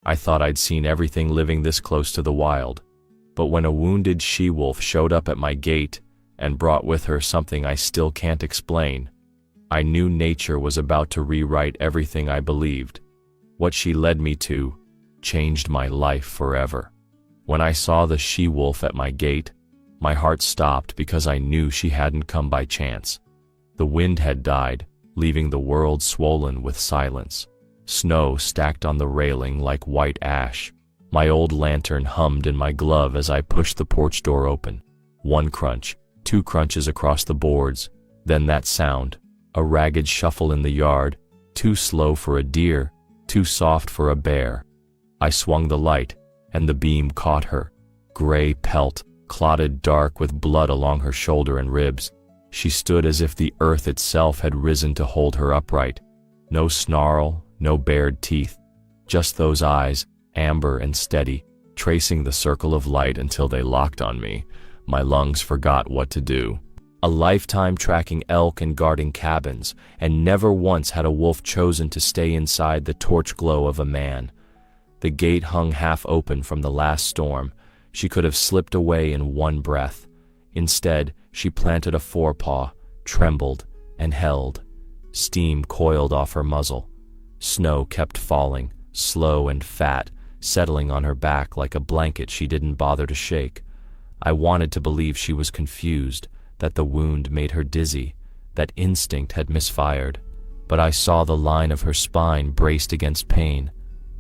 I thought I'd seen everything living this close to the wild. But when a wounded she-wolf showed up at my gate and brought with her something I still can't explain, I knew nature was about to rewrite everything I believed. What she led me to changed my life forever. When I saw the she-wolf at my gate, my heart stopped because I knew she hadn't come by chance. The wind had died, leaving the world swollen with silence. Snow stacked on the railing like white ash. My old lantern hummed in my glove as I pushed the porch door open. One crunch, two crunches across the boards, then that sound, a ragged shuffle in the yard, too slow for a deer, too soft for a bear. I swung the light, and the beam caught her. Gray pelt, clotted dark with blood along her shoulder and ribs. She stood as if the earth itself had risen to hold her upright. No snarl, no bared teeth, just those eyes, amber and steady, tracing the circle of light until they locked on me. My lungs forgot what to do. A lifetime tracking elk and guarding cabins, and never once had a wolf chosen to stay inside the torch glow of a man. The gate hung half open from the last storm. She could have slipped away in one breath. Instead, she planted a forepaw, trembled, and held. Steam coiled off her muzzle. Snow kept falling, slow and fat, settling on her back like a blanket she didn't bother to shake. I wanted to believe she was confused, that the wound made her dizzy, that instinct had misfired. But I saw the line of her spine braced against pain,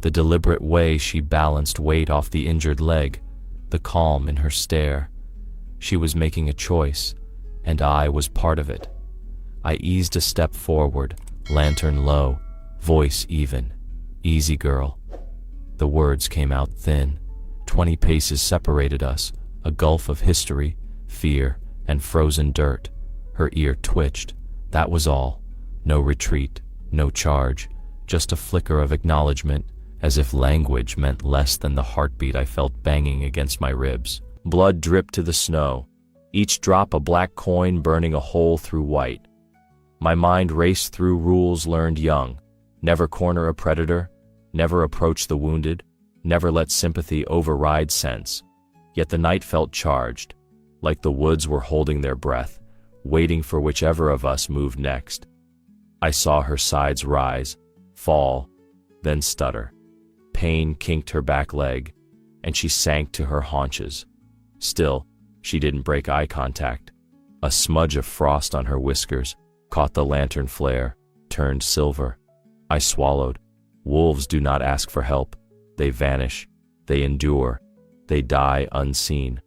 the deliberate way she balanced weight off the injured leg, the calm in her stare. She was making a choice, and I was part of it. I eased a step forward, lantern low, voice even. "Easy, girl." The words came out thin. 20 paces separated us, a gulf of history, fear, and frozen dirt. Her ear twitched. That was all. No retreat, no charge, just a flicker of acknowledgement, as if language meant less than the heartbeat I felt banging against my ribs. Blood dripped to the snow, each drop a black coin burning a hole through white. My mind raced through rules learned young. Never corner a predator, never approach the wounded, never let sympathy override sense. Yet the night felt charged, like the woods were holding their breath, waiting for whichever of us moved next. I saw her sides rise, fall, then stutter. Pain kinked her back leg, and she sank to her haunches. Still, she didn't break eye contact. A smudge of frost on her whiskers caught the lantern flare, turned silver. I swallowed. Wolves do not ask for help. They vanish. They endure. They die unseen.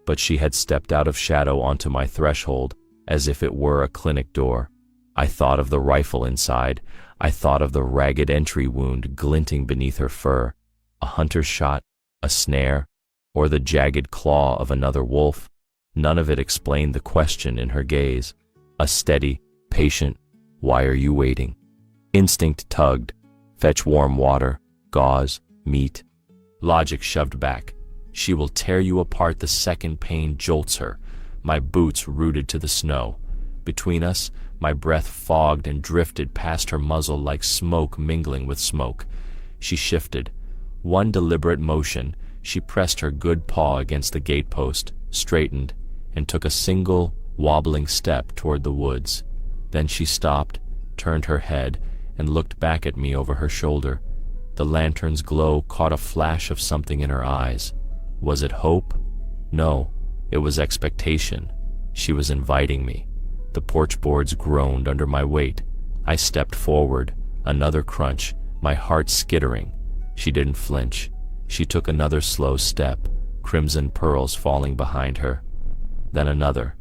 But she had stepped out of shadow onto my threshold, as if it were a clinic door. I thought of the rifle inside. I thought of the ragged entry wound glinting beneath her fur. A hunter's shot, a snare, or the jagged claw of another wolf. None of it explained the question in her gaze. A steady, patient, "Why are you waiting?" Instinct tugged. Fetch warm water, gauze, meat. Logic shoved back. She will tear you apart the second pain jolts her. My boots rooted to the snow. Between us, my breath fogged and drifted past her muzzle like smoke mingling with smoke. She shifted. One deliberate motion, she pressed her good paw against the gatepost, straightened, and took a single, wobbling step toward the woods. Then she stopped, turned her head, and looked back at me over her shoulder. The lantern's glow caught a flash of something in her eyes. Was it hope? No, it was expectation. She was inviting me. The porch boards groaned under my weight. I stepped forward, another crunch, my heart skittering. She didn't flinch. She took another slow step, crimson pearls falling behind her. Then another.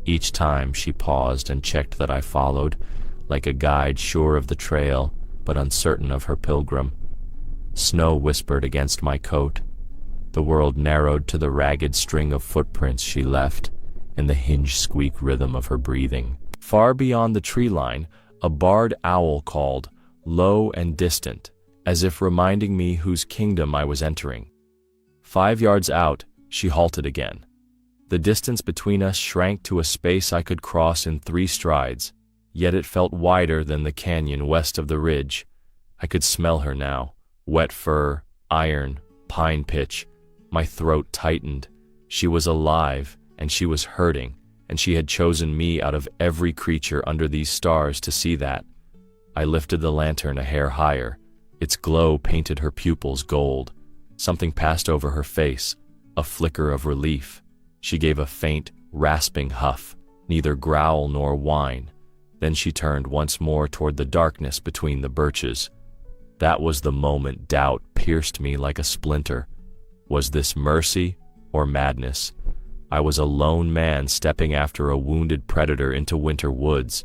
Each time she paused and checked that I followed, like a guide sure of the trail, but uncertain of her pilgrim. Snow whispered against my coat. The world narrowed to the ragged string of footprints she left, and the hinge-squeak rhythm of her breathing. Far beyond the tree line, a barred owl called, low and distant, as if reminding me whose kingdom I was entering. 5 yards out, she halted again. The distance between us shrank to a space I could cross in 3 strides, yet it felt wider than the canyon west of the ridge. I could smell her now, wet fur, Iron, pine pitch. My throat tightened. She was alive, and she was hurting, and she had chosen me out of every creature under these stars to see that. I lifted the lantern a hair higher. Its glow painted her pupils gold. Something passed over her face, a flicker of relief. She gave a faint, rasping huff, neither growl nor whine. Then she turned once more toward the darkness between the birches. That was the moment doubt pierced me like a splinter. Was this mercy or madness? I was a lone man stepping after a wounded predator into winter woods,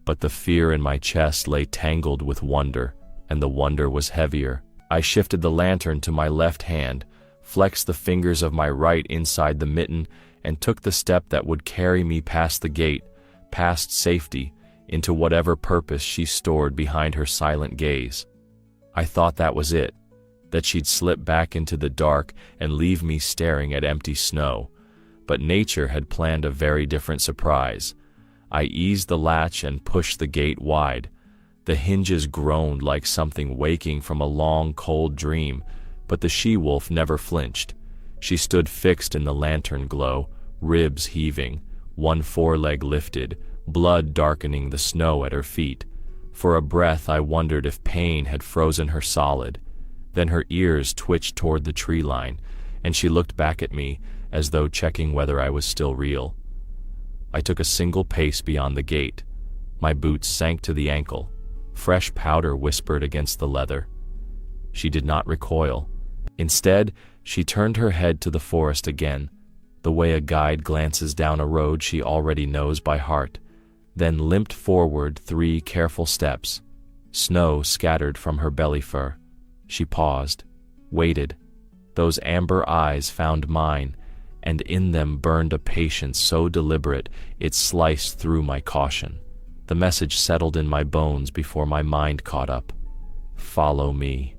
but the fear in my chest lay tangled with wonder, and the wonder was heavier. I shifted the lantern to my left hand, flexed the fingers of my right inside the mitten, and took the step that would carry me past the gate, past safety, into whatever purpose she stored behind her silent gaze. I thought that was it, that she'd slip back into the dark and leave me staring at empty snow. But nature had planned a very different surprise. I eased the latch and pushed the gate wide. The hinges groaned like something waking from a long, cold dream, but the she-wolf never flinched. She stood fixed in the lantern glow, ribs heaving, one foreleg lifted, blood darkening the snow at her feet. For a breath I wondered if pain had frozen her solid. Then her ears twitched toward the tree line, and she looked back at me as though checking whether I was still real. I took a single pace beyond the gate. My boots sank to the ankle. Fresh powder whispered against the leather. She did not recoil. Instead, she turned her head to the forest again, the way a guide glances down a road she already knows by heart, then limped forward 3 careful steps. Snow scattered from her belly fur. She paused, waited. Those amber eyes found mine, and in them burned a patience so deliberate it sliced through my caution. The message settled in my bones before my mind caught up. Follow me.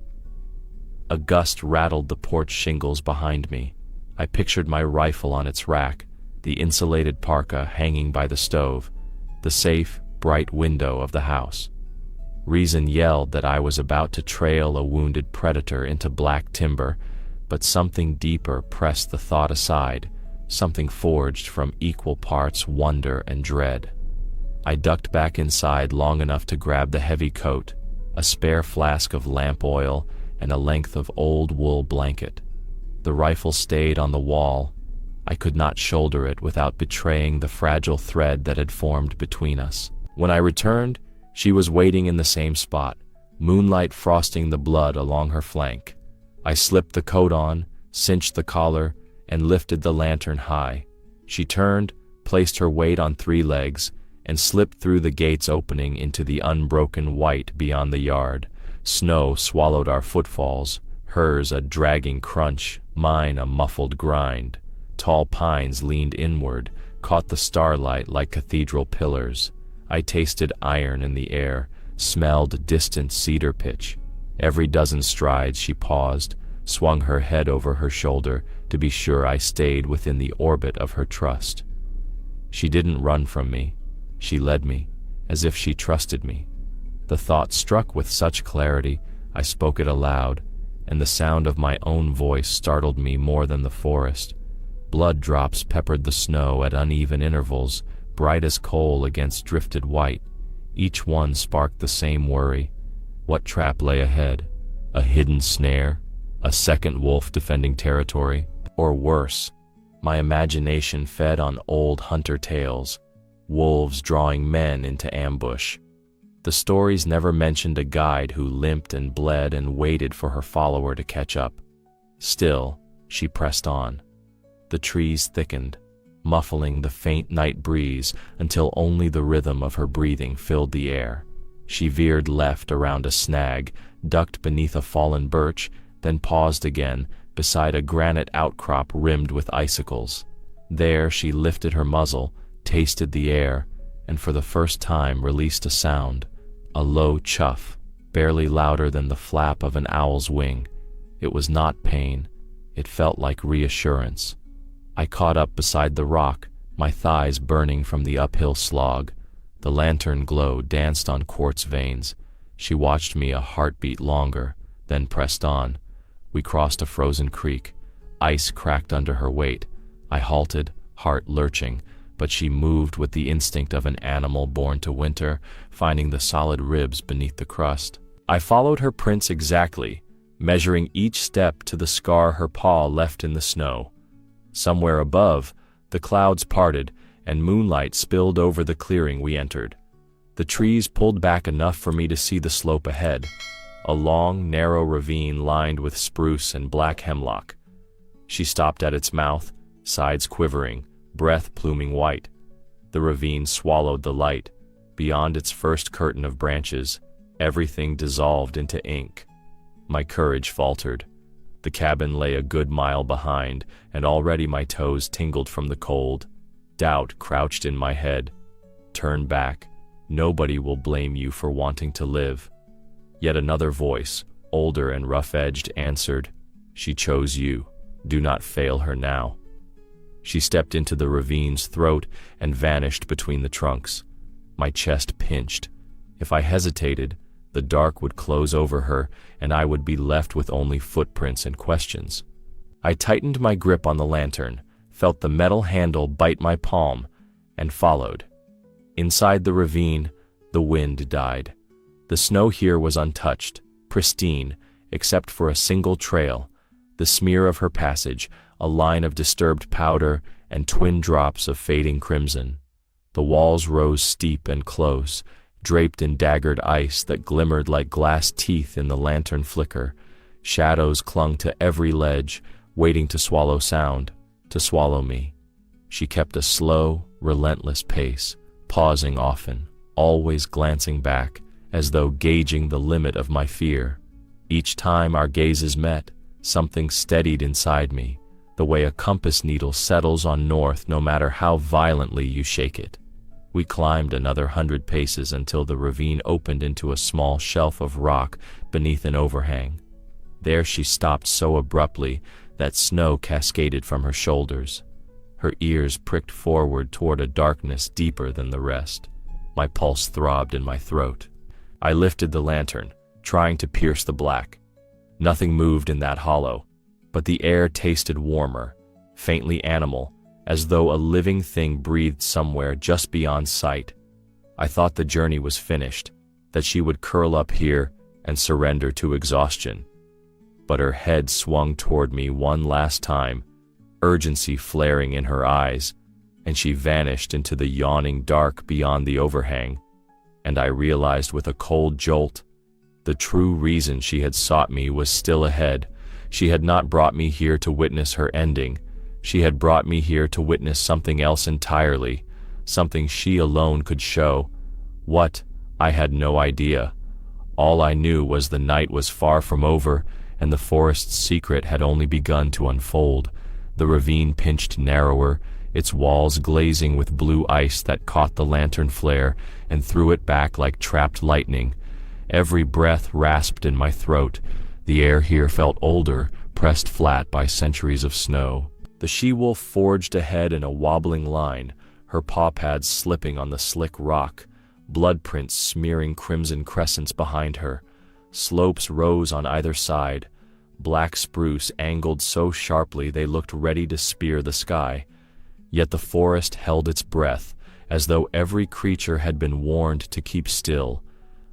A gust rattled the porch shingles behind me. I pictured my rifle on its rack, the insulated parka hanging by the stove, the safe, bright window of the house. Reason yelled that I was about to trail a wounded predator into black timber, but something deeper pressed the thought aside, something forged from equal parts wonder and dread. I ducked back inside long enough to grab the heavy coat, a spare flask of lamp oil, and a length of old wool blanket. The rifle stayed on the wall. I could not shoulder it without betraying the fragile thread that had formed between us. When I returned, she was waiting in the same spot, moonlight frosting the blood along her flank. I slipped the coat on, cinched the collar, and lifted the lantern high. She turned, placed her weight on 3 legs, and slipped through the gate's opening into the unbroken white beyond the yard. Snow swallowed our footfalls, hers a dragging crunch, mine a muffled grind. Tall pines leaned inward, caught the starlight like cathedral pillars. I tasted iron in the air, smelled distant cedar pitch. Every dozen strides she paused, swung her head over her shoulder to be sure I stayed within the orbit of her trust. She didn't run from me. She led me, as if she trusted me. The thought struck with such clarity, I spoke it aloud, and the sound of my own voice startled me more than the forest. Blood drops peppered the snow at uneven intervals, bright as coal against drifted white. Each one sparked the same worry. What trap lay ahead? A hidden snare? A second wolf defending territory? Or worse, my imagination fed on old hunter tales, wolves drawing men into ambush. The stories never mentioned a guide who limped and bled and waited for her follower to catch up. Still, she pressed on. The trees thickened, muffling the faint night breeze until only the rhythm of her breathing filled the air. She veered left around a snag, ducked beneath a fallen birch, then paused again beside a granite outcrop rimmed with icicles. There she lifted her muzzle, tasted the air, and for the first time released a sound, a low chuff, barely louder than the flap of an owl's wing. It was not pain. It felt like reassurance. I caught up beside the rock, my thighs burning from the uphill slog. The lantern glow danced on quartz veins. She watched me a heartbeat longer, then pressed on. We crossed a frozen creek. Ice cracked under her weight. I halted, heart lurching, but she moved with the instinct of an animal born to winter, finding the solid ribs beneath the crust. I followed her prints exactly, measuring each step to the scar her paw left in the snow. Somewhere above, the clouds parted and moonlight spilled over the clearing we entered. The trees pulled back enough for me to see the slope ahead, a long, narrow ravine lined with spruce and black hemlock. She stopped at its mouth, sides quivering, breath pluming white. The ravine swallowed the light. Beyond its first curtain of branches, everything dissolved into ink. My courage faltered. The cabin lay a good mile behind, and already my toes tingled from the cold. Doubt crouched in my head. Turn back. Nobody will blame you for wanting to live. Yet another voice, older and rough-edged, answered, "She chose you. Do not fail her now." She stepped into the ravine's throat and vanished between the trunks. My chest pinched. If I hesitated, the dark would close over her, and I would be left with only footprints and questions. I tightened my grip on the lantern, felt the metal handle bite my palm, and followed. Inside the ravine, the wind died. The snow here was untouched, pristine, except for a single trail, the smear of her passage, a line of disturbed powder, and twin drops of fading crimson. The walls rose steep and close, draped in daggered ice that glimmered like glass teeth in the lantern flicker. Shadows clung to every ledge, waiting to swallow sound, to swallow me. She kept a slow, relentless pace, pausing often, always glancing back, as though gauging the limit of my fear. Each time our gazes met, something steadied inside me, the way a compass needle settles on north no matter how violently you shake it. We climbed another 100 paces until the ravine opened into a small shelf of rock beneath an overhang. There she stopped so abruptly that snow cascaded from her shoulders. Her ears pricked forward toward a darkness deeper than the rest. My pulse throbbed in my throat. I lifted the lantern, trying to pierce the black. Nothing moved in that hollow, but the air tasted warmer, faintly animal, as though a living thing breathed somewhere just beyond sight. I thought the journey was finished, that she would curl up here and surrender to exhaustion. But her head swung toward me one last time, urgency flaring in her eyes, and she vanished into the yawning dark beyond the overhang. And I realized with a cold jolt, the true reason she had sought me was still ahead. She had not brought me here to witness her ending. She had brought me here to witness something else entirely, something she alone could show. What? I had no idea. All I knew was the night was far from over, and the forest's secret had only begun to unfold. The ravine pinched narrower, its walls glazing with blue ice that caught the lantern flare and threw it back like trapped lightning. Every breath rasped in my throat. The air here felt older, pressed flat by centuries of snow. The she-wolf forged ahead in a wobbling line, her paw pads slipping on the slick rock, blood prints smearing crimson crescents behind her. Slopes rose on either side. Black spruce angled so sharply they looked ready to spear the sky. Yet the forest held its breath, as though every creature had been warned to keep still.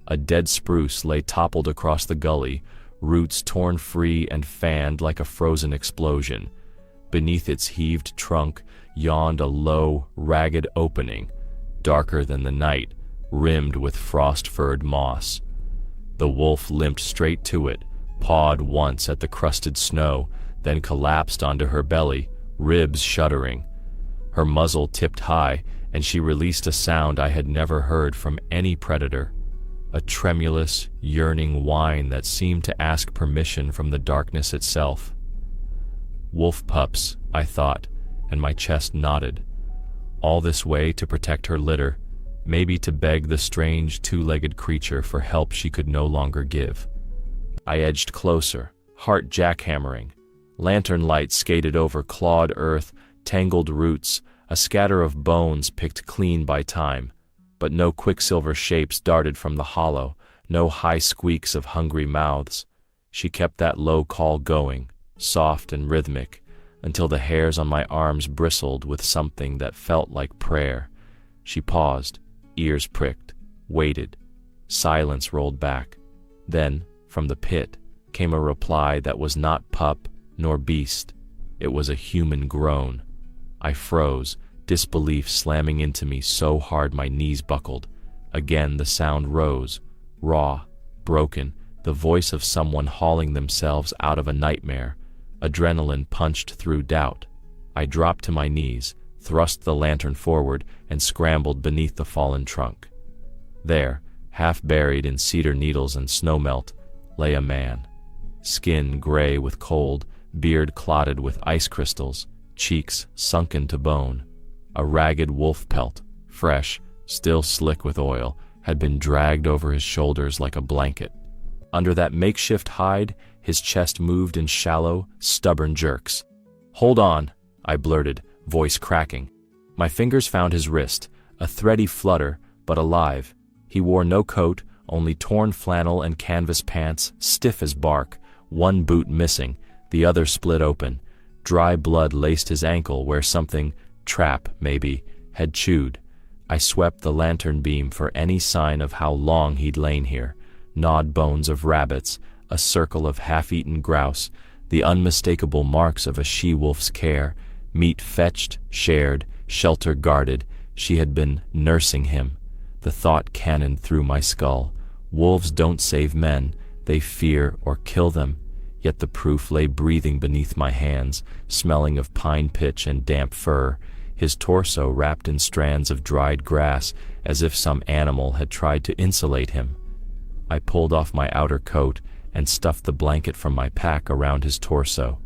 A dead spruce lay toppled across the gully, roots torn free and fanned like a frozen explosion. Beneath its heaved trunk yawned a low, ragged opening, darker than the night, rimmed with frost-furred moss. The wolf limped straight to it, pawed once at the crusted snow, then collapsed onto her belly, ribs shuddering. Her muzzle tipped high, and she released a sound I had never heard from any predator, a tremulous, yearning whine that seemed to ask permission from the darkness itself. Wolf pups, I thought, and my chest knotted. All this way to protect her litter, maybe to beg the strange two-legged creature for help she could no longer give. I edged closer, heart jackhammering. Lantern light skated over clawed earth, tangled roots, a scatter of bones picked clean by time, but no quicksilver shapes darted from the hollow, no high squeaks of hungry mouths. She kept that low call going, soft and rhythmic, until the hairs on my arms bristled with something that felt like prayer. She paused, ears pricked, waited. Silence rolled back. Then, from the pit, came a reply that was not pup nor beast. It was a human groan. I froze, disbelief slamming into me so hard my knees buckled. Again the sound rose, raw, broken, the voice of someone hauling themselves out of a nightmare. Adrenaline punched through doubt. I dropped to my knees, thrust the lantern forward, and scrambled beneath the fallen trunk. There, half buried in cedar needles and snowmelt, lay a man. Skin gray with cold, beard clotted with ice crystals, cheeks sunken to bone. A ragged wolf pelt, fresh, still slick with oil, had been dragged over his shoulders like a blanket. Under that makeshift hide, his chest moved in shallow, stubborn jerks. "Hold on," I blurted, voice cracking. My fingers found his wrist, a thready flutter, but alive. He wore no coat, only torn flannel and canvas pants, stiff as bark, one boot missing, the other split open. Dry blood laced his ankle where something, trap maybe, had chewed. I swept the lantern beam for any sign of how long he'd lain here. Gnawed bones of rabbits, a circle of half-eaten grouse, the unmistakable marks of a she-wolf's care, meat fetched, shared, shelter guarded. She had been nursing him. The thought cannoned through my skull. Wolves don't save men, they fear or kill them. Yet the proof lay breathing beneath my hands, smelling of pine pitch and damp fur, his torso wrapped in strands of dried grass, as if some animal had tried to insulate him. I pulled off my outer coat and stuffed the blanket from my pack around his torso.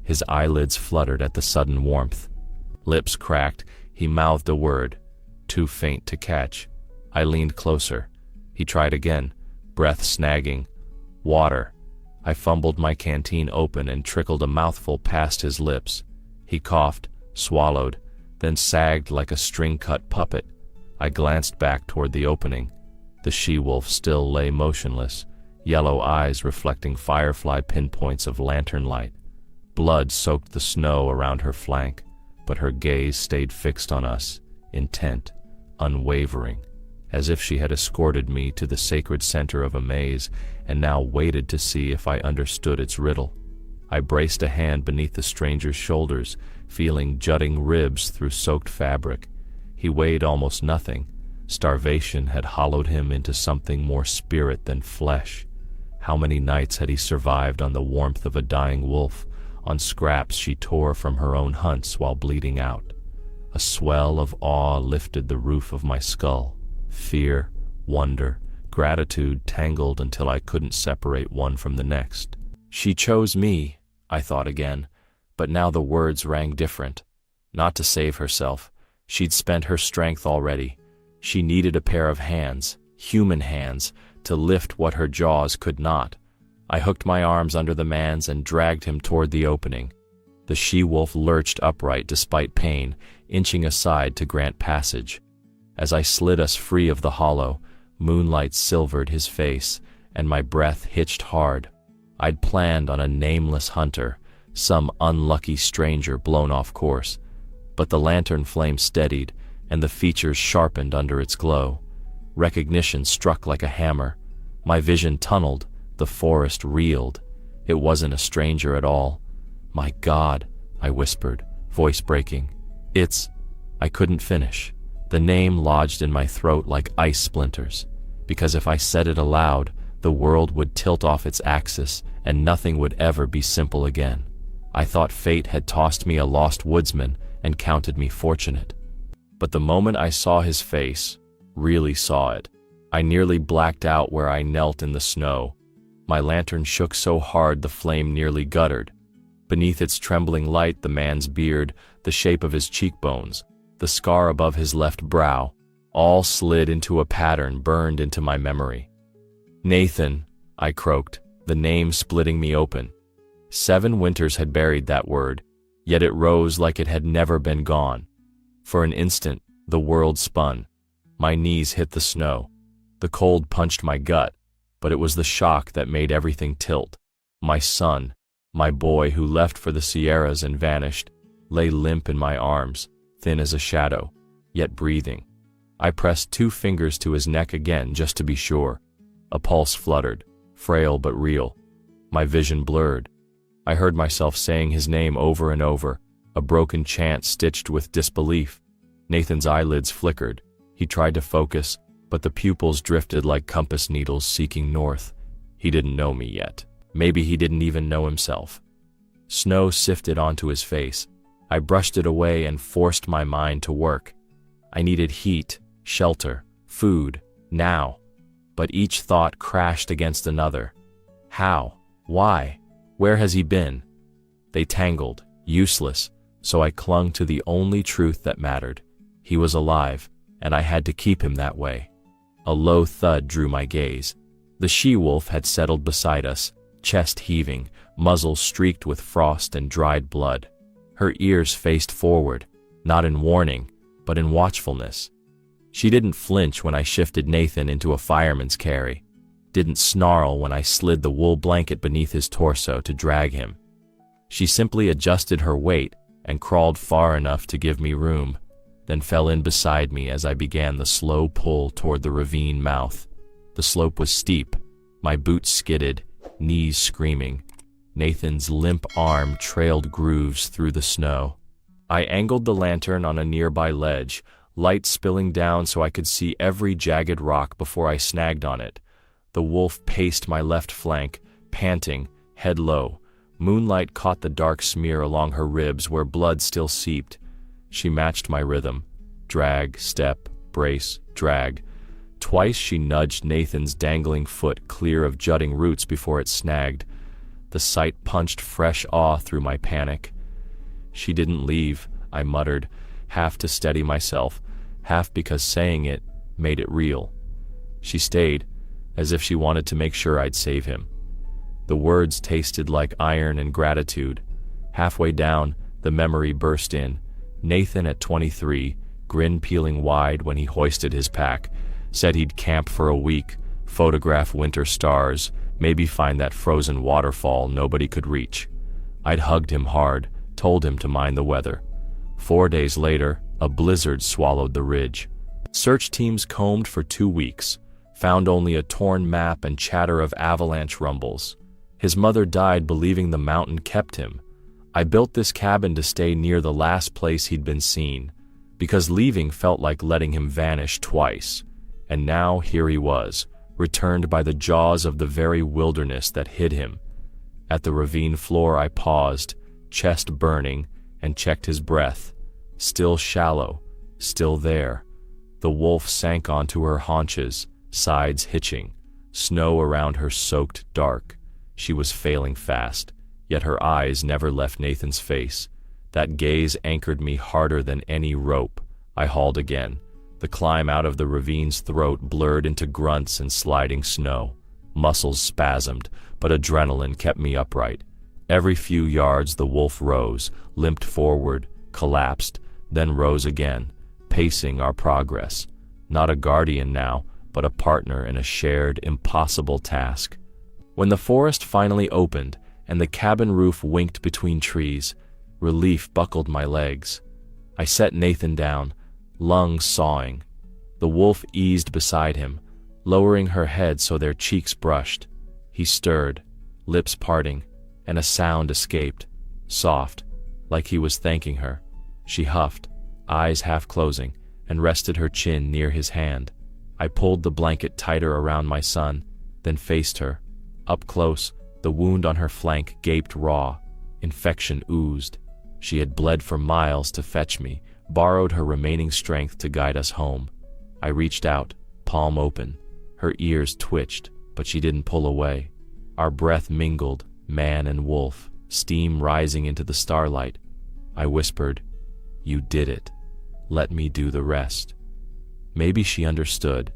His eyelids fluttered at the sudden warmth. Lips cracked, he mouthed a word, too faint to catch. I leaned closer. He tried again, breath snagging. "Water." I fumbled my canteen open and trickled a mouthful past his lips. He coughed, swallowed, then sagged like a string-cut puppet. I glanced back toward the opening. The she-wolf still lay motionless, yellow eyes reflecting firefly pinpoints of lantern light. Blood soaked the snow around her flank, but her gaze stayed fixed on us, intent, unwavering, as if she had escorted me to the sacred center of a maze and now waited to see if I understood its riddle. I braced a hand beneath the stranger's shoulders, feeling jutting ribs through soaked fabric. He weighed almost nothing. Starvation had hollowed him into something more spirit than flesh. How many nights had he survived on the warmth of a dying wolf, on scraps she tore from her own hunts while bleeding out? A swell of awe lifted the roof of my skull. Fear, wonder, gratitude tangled until I couldn't separate one from the next. She chose me, I thought again, but now the words rang different. Not to save herself. She'd spent her strength already. She needed a pair of hands, human hands, to lift what her jaws could not. I hooked my arms under the man's and dragged him toward the opening. The she-wolf lurched upright despite pain, inching aside to grant passage. As I slid us free of the hollow, moonlight silvered his face, and my breath hitched hard. I'd planned on a nameless hunter, some unlucky stranger blown off course. But the lantern flame steadied, and the features sharpened under its glow. Recognition struck like a hammer. My vision tunneled, the forest reeled. It wasn't a stranger at all. "My God," I whispered, voice breaking. I couldn't finish. The name lodged in my throat like ice splinters, because if I said it aloud, the world would tilt off its axis and nothing would ever be simple again. I thought fate had tossed me a lost woodsman and counted me fortunate. But the moment I saw his face, really saw it, I nearly blacked out where I knelt in the snow. My lantern shook so hard the flame nearly guttered. Beneath its trembling light, the man's beard, the shape of his cheekbones, the scar above his left brow, all slid into a pattern burned into my memory. "Nathan," I croaked, the name splitting me open. 7 winters had buried that word, yet it rose like it had never been gone. For an instant, the world spun. My knees hit the snow. The cold punched my gut, but it was the shock that made everything tilt. My son, my boy who left for the Sierras and vanished, lay limp in my arms, thin as a shadow, yet breathing. I pressed 2 fingers to his neck again just to be sure. A pulse fluttered, frail but real. My vision blurred. I heard myself saying his name over and over, a broken chant stitched with disbelief. Nathan's eyelids flickered. He tried to focus, but the pupils drifted like compass needles seeking north. He didn't know me yet. Maybe he didn't even know himself. Snow sifted onto his face. I brushed it away and forced my mind to work. I needed heat, shelter, food, now. But each thought crashed against another. How? Why? Where has he been? They tangled, useless, so I clung to the only truth that mattered. He was alive, and I had to keep him that way. A low thud drew my gaze. The she-wolf had settled beside us, chest heaving, muzzle streaked with frost and dried blood. Her ears faced forward, not in warning, but in watchfulness. She didn't flinch when I shifted Nathan into a fireman's carry, didn't snarl when I slid the wool blanket beneath his torso to drag him. She simply adjusted her weight and crawled far enough to give me room, then fell in beside me as I began the slow pull toward the ravine mouth. The slope was steep, my boots skidded, knees screaming. Nathan's limp arm trailed grooves through the snow. I angled the lantern on a nearby ledge, light spilling down so I could see every jagged rock before I snagged on it. The wolf paced my left flank, panting, head low. Moonlight caught the dark smear along her ribs where blood still seeped. She matched my rhythm. Drag, step, brace, drag. Twice she nudged Nathan's dangling foot clear of jutting roots before it snagged. The sight punched fresh awe through my panic. She didn't leave, I muttered, half to steady myself, half because saying it made it real. She stayed, as if she wanted to make sure I'd save him. The words tasted like iron and gratitude. Halfway down, the memory burst in. Nathan at 23, grin peeling wide when he hoisted his pack, said he'd camp for a week, photograph winter stars, maybe find that frozen waterfall nobody could reach. I'd hugged him hard, told him to mind the weather. 4 days later, a blizzard swallowed the ridge. Search teams combed for 2 weeks, found only a torn map and chatter of avalanche rumbles. His mother died believing the mountain kept him. I built this cabin to stay near the last place he'd been seen, because leaving felt like letting him vanish twice. And now here he was, returned by the jaws of the very wilderness that hid him. At the ravine floor I paused, chest burning, and checked his breath. Still shallow, still there. The wolf sank onto her haunches, sides hitching, snow around her soaked dark. She was failing fast, yet her eyes never left Nathan's face. That gaze anchored me harder than any rope. I hauled again. The climb out of the ravine's throat blurred into grunts and sliding snow. Muscles spasmed, but adrenaline kept me upright. Every few yards the wolf rose, limped forward, collapsed, then rose again, pacing our progress. Not a guardian now, but a partner in a shared, impossible task. When the forest finally opened and the cabin roof winked between trees, relief buckled my legs. I set Nathan down, lungs sawing. The wolf eased beside him, lowering her head so their cheeks brushed. He stirred, lips parting, and a sound escaped, soft, like he was thanking her. She huffed, eyes half closing, and rested her chin near his hand. I pulled the blanket tighter around my son, then faced her. Up close, the wound on her flank gaped raw. Infection oozed. She had bled for miles to fetch me, borrowed her remaining strength to guide us home. I reached out, palm open. Her ears twitched, but she didn't pull away. Our breath mingled, man and wolf, steam rising into the starlight. I whispered, "You did it. Let me do the rest." Maybe she understood.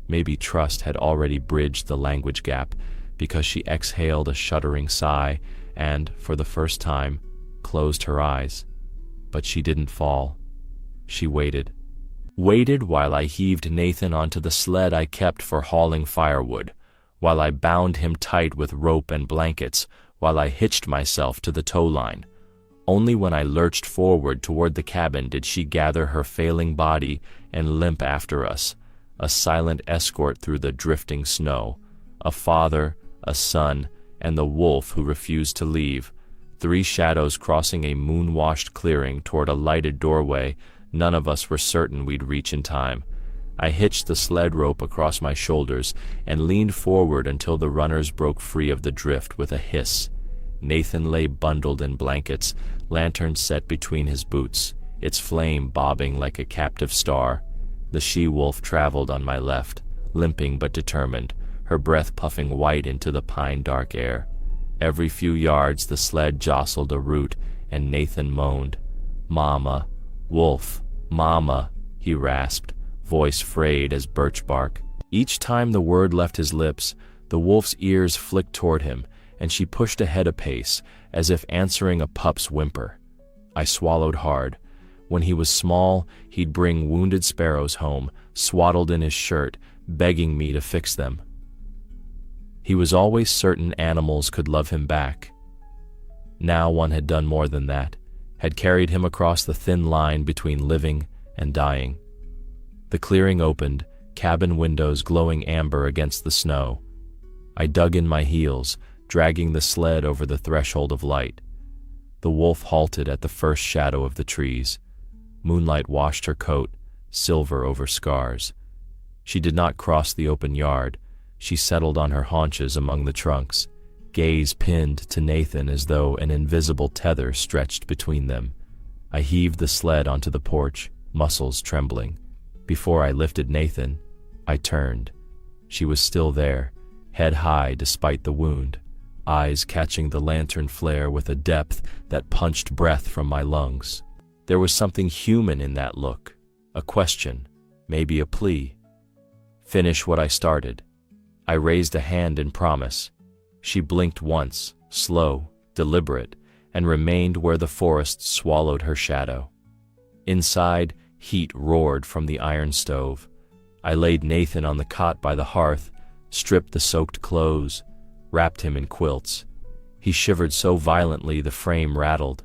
Maybe trust had already bridged the language gap, because she exhaled a shuddering sigh and, for the first time, closed her eyes. But she didn't fall. She waited. Waited while I heaved Nathan onto the sled I kept for hauling firewood. while I bound him tight with rope and blankets, while I hitched myself to the tow line. Only when I lurched forward toward the cabin did she gather her failing body and limp after us, a silent escort through the drifting snow, a father, a son, and the wolf who refused to leave, 3 shadows crossing a moon-washed clearing toward a lighted doorway. None of us were certain we'd reach in time. I hitched the sled rope across my shoulders and leaned forward until the runners broke free of the drift with a hiss. Nathan lay bundled in blankets, lantern set between his boots, its flame bobbing like a captive star. The she-wolf traveled on my left, limping but determined, her breath puffing white into the pine-dark air. Every few yards the sled jostled a root, and Nathan moaned. "Mama, wolf, mama," he rasped, voice frayed as birch bark. Each time the word left his lips, the wolf's ears flicked toward him, and she pushed ahead a pace, as if answering a pup's whimper. I swallowed hard. When he was small, he'd bring wounded sparrows home, swaddled in his shirt, begging me to fix them. He was always certain animals could love him back. Now one had done more than that, had carried him across the thin line between living and dying. The clearing opened, cabin windows glowing amber against the snow. I dug in my heels, dragging the sled over the threshold of light. The wolf halted at the first shadow of the trees. Moonlight washed her coat, silver over scars. She did not cross the open yard. She settled on her haunches among the trunks, gaze pinned to Nathan as though an invisible tether stretched between them. I heaved the sled onto the porch, muscles trembling. Before I lifted Nathan, I turned. She was still there, head high despite the wound, eyes catching the lantern flare with a depth that punched breath from my lungs. There was something human in that look, a question, maybe a plea. "Finish what I started." I raised a hand in promise. She blinked once, slow, deliberate, and remained where the forest swallowed her shadow. Inside, heat roared from the iron stove. I laid Nathan on the cot by the hearth, stripped the soaked clothes, wrapped him in quilts. He shivered so violently the frame rattled.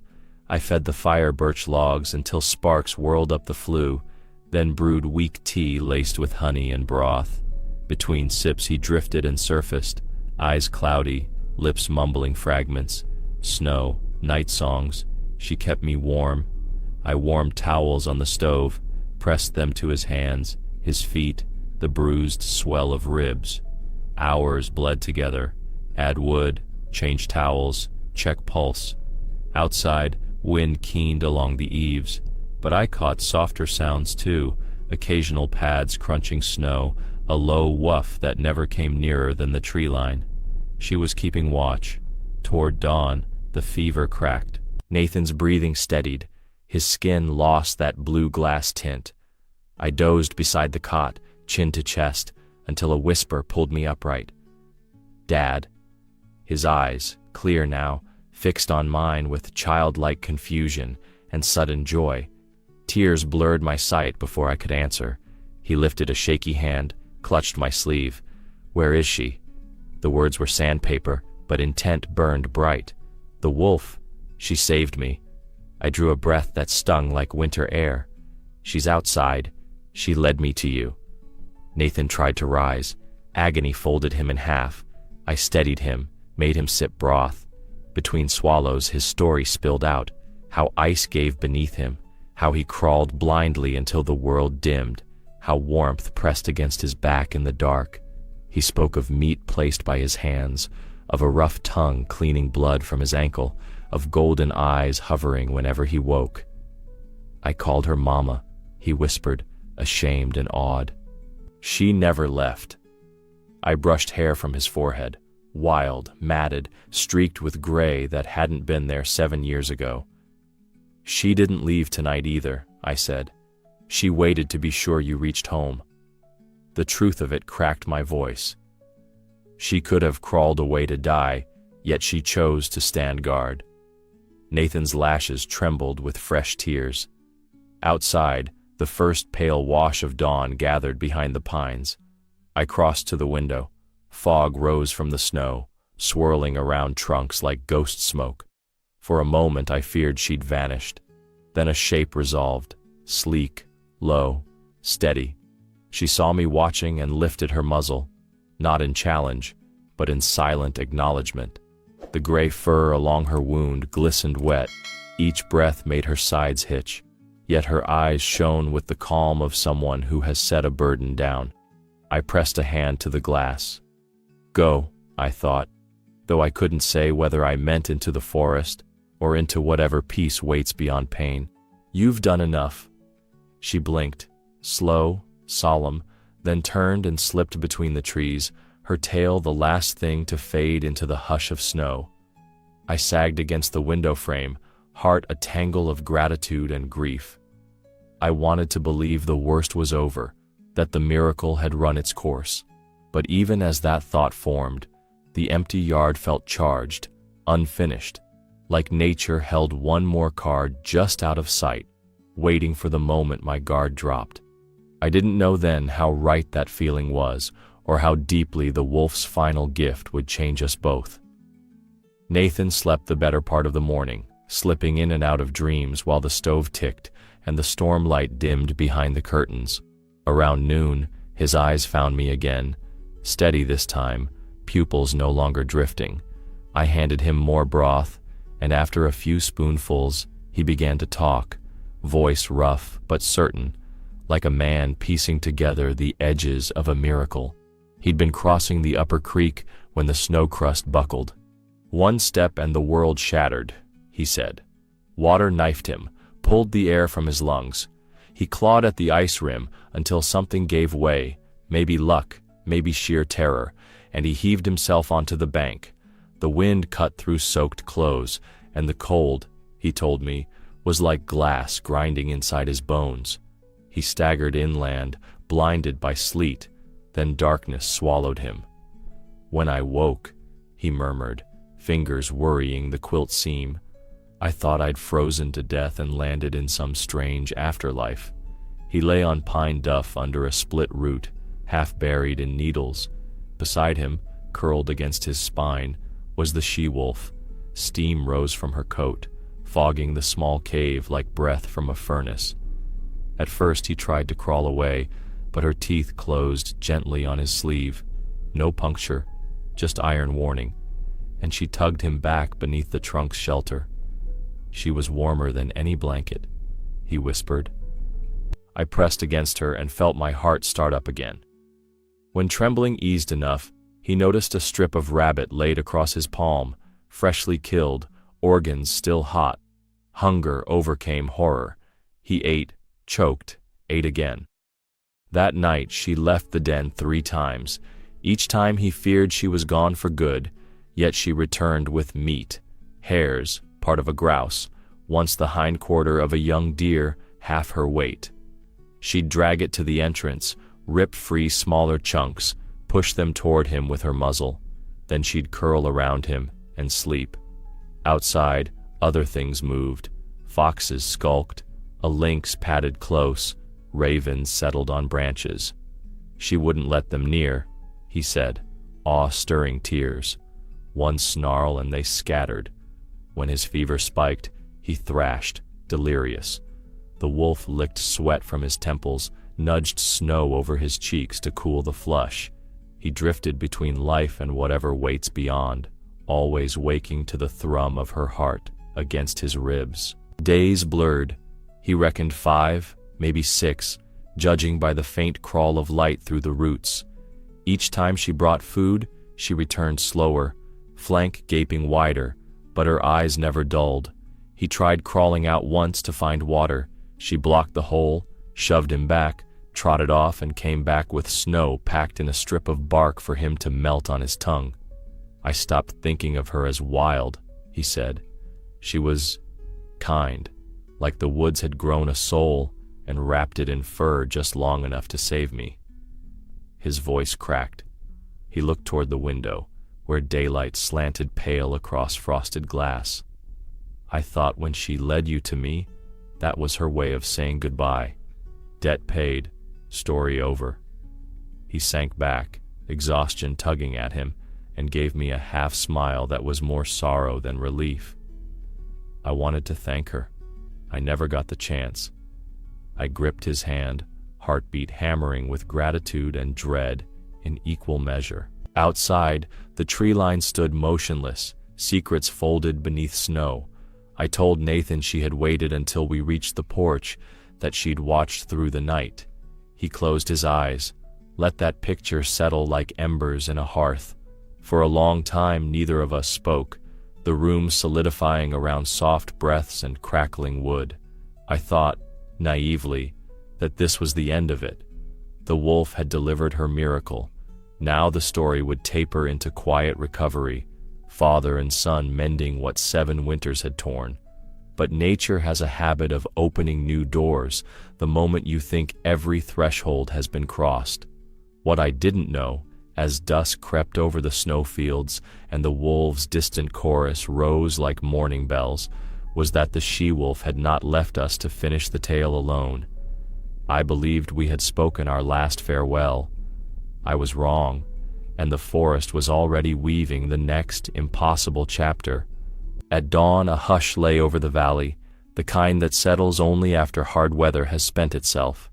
I fed the fire birch logs until sparks whirled up the flue, then brewed weak tea laced with honey and broth. Between sips he drifted and surfaced, eyes cloudy, lips mumbling fragments. Snow, night songs. She kept me warm. I warmed towels on the stove, pressed them to his hands, his feet, the bruised swell of ribs. Hours bled together. Add wood, change towels, check pulse. Outside, wind keened along the eaves, but I caught softer sounds too, occasional pads crunching snow, a low woof that never came nearer than the tree line. She was keeping watch. Toward dawn, the fever cracked. Nathan's breathing steadied. His skin lost that blue glass tint. I dozed beside the cot, chin to chest, until a whisper pulled me upright. "Dad." His eyes, clear now, fixed on mine with childlike confusion and sudden joy. Tears blurred my sight before I could answer. He lifted a shaky hand, clutched my sleeve. "Where is she?" The words were sandpaper, but intent burned bright. "The wolf. She saved me." I drew a breath that stung like winter air. "She's outside. She led me to you." Nathan tried to rise. Agony folded him in half. I steadied him, made him sip broth. Between swallows, his story spilled out, how ice gave beneath him, how he crawled blindly until the world dimmed, how warmth pressed against his back in the dark. He spoke of meat placed by his hands, of a rough tongue cleaning blood from his ankle, of golden eyes hovering whenever he woke. "I called her Mama," he whispered, ashamed and awed. "She never left." I brushed hair from his forehead, wild, matted, streaked with gray that hadn't been there 7 years ago. "She didn't leave tonight either," I said. "She waited to be sure you reached home." The truth of it cracked my voice. She could have crawled away to die, yet she chose to stand guard. Nathan's lashes trembled with fresh tears. Outside, the first pale wash of dawn gathered behind the pines. I crossed to the window. Fog rose from the snow, swirling around trunks like ghost smoke. For a moment I feared she'd vanished. Then a shape resolved, sleek, low, steady. She saw me watching and lifted her muzzle, not in challenge, but in silent acknowledgement. The gray fur along her wound glistened wet. Each breath made her sides hitch, yet her eyes shone with the calm of someone who has set a burden down. I pressed a hand to the glass. Go, I thought, though I couldn't say whether I meant into the forest or into whatever peace waits beyond pain. You've done enough. She blinked, slow, solemn, then turned and slipped between the trees, her tail the last thing to fade into the hush of snow. I sagged against the window frame, heart a tangle of gratitude and grief. I wanted to believe the worst was over, that the miracle had run its course. But even as that thought formed, the empty yard felt charged, unfinished, like nature held one more card just out of sight, waiting for the moment my guard dropped. I didn't know then how right that feeling was, or how deeply the wolf's final gift would change us both. Nathan slept the better part of the morning, slipping in and out of dreams while the stove ticked and the storm light dimmed behind the curtains. Around noon, his eyes found me again, steady this time, pupils no longer drifting. I handed him more broth, and after a few spoonfuls, he began to talk, voice rough but certain, like a man piecing together the edges of a miracle. He'd been crossing the upper creek when the snow crust buckled. One step and the world shattered, he said. Water knifed him, pulled the air from his lungs. He clawed at the ice rim until something gave way, maybe luck, maybe sheer terror, and he heaved himself onto the bank. The wind cut through soaked clothes, and the cold, he told me, was like glass grinding inside his bones. He staggered inland, blinded by sleet, then darkness swallowed him. When I woke, he murmured, fingers worrying the quilt seam, I thought I'd frozen to death and landed in some strange afterlife. He lay on pine duff under a split root, half buried in needles. Beside him, curled against his spine, was the she-wolf. Steam rose from her coat, fogging the small cave like breath from a furnace. At first he tried to crawl away, but her teeth closed gently on his sleeve. No puncture, just iron warning, and she tugged him back beneath the trunk's shelter. She was warmer than any blanket, he whispered. I pressed against her and felt my heart start up again. When trembling eased enough, he noticed a strip of rabbit laid across his palm, freshly killed, organs still hot. Hunger overcame horror. He ate, choked, ate again. That night she left the den 3 times. Each time he feared she was gone for good, yet she returned with meat, hairs, part of a grouse, once the hindquarter of a young deer, half her weight. She'd drag it to the entrance, rip free smaller chunks, push them toward him with her muzzle. Then she'd curl around him and sleep. Outside, other things moved. Foxes skulked, a lynx padded close, ravens settled on branches. She wouldn't let them near, he said, awe-stirring tears. One snarl and they scattered. When his fever spiked, he thrashed, delirious. The wolf licked sweat from his temples, nudged snow over his cheeks to cool the flush. He drifted between life and whatever waits beyond, always waking to the thrum of her heart against his ribs. Days blurred. He reckoned 5, maybe 6, judging by the faint crawl of light through the roots. Each time she brought food, she returned slower, flank gaping wider, but her eyes never dulled. He tried crawling out once to find water. She blocked the hole, shoved him back, trotted off and came back with snow packed in a strip of bark for him to melt on his tongue. I stopped thinking of her as wild, he said. She was kind, like the woods had grown a soul and wrapped it in fur just long enough to save me. His voice cracked. He looked toward the window, where daylight slanted pale across frosted glass. I thought when she led you to me, that was her way of saying goodbye. Debt paid, story over. He sank back, exhaustion tugging at him, and gave me a half-smile that was more sorrow than relief. I wanted to thank her. I never got the chance. I gripped his hand, heartbeat hammering with gratitude and dread in equal measure. Outside, the tree line stood motionless, secrets folded beneath snow. I told Nathan she had waited until we reached the porch, that she'd watched through the night. He closed his eyes, let that picture settle like embers in a hearth. For a long time neither of us spoke, the room solidifying around soft breaths and crackling wood. I thought, naively, that this was the end of it. The wolf had delivered her miracle. Now the story would taper into quiet recovery, father and son mending what 7 winters had torn. But nature has a habit of opening new doors the moment you think every threshold has been crossed. What I didn't know, as dusk crept over the snowfields and the wolves' distant chorus rose like morning bells, was that the she-wolf had not left us to finish the tale alone. I believed we had spoken our last farewell. I was wrong, and the forest was already weaving the next impossible chapter. At dawn, a hush lay over the valley, the kind that settles only after hard weather has spent itself.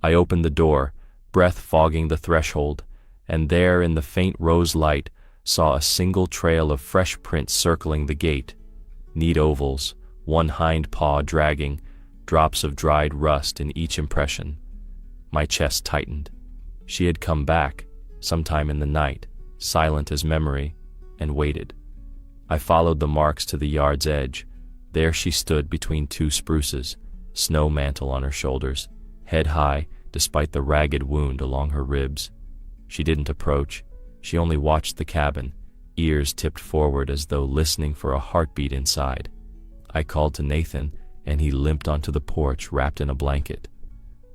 I opened the door, breath fogging the threshold, and there in the faint rose light saw a single trail of fresh prints circling the gate. Neat ovals, one hind paw dragging, drops of dried rust in each impression. My chest tightened. She had come back, sometime in the night, silent as memory, and waited. I followed the marks to the yard's edge. There she stood between 2 spruces, snow mantle on her shoulders, head high despite the ragged wound along her ribs. She didn't approach. She only watched the cabin, ears tipped forward as though listening for a heartbeat inside. I called to Nathan, and he limped onto the porch wrapped in a blanket.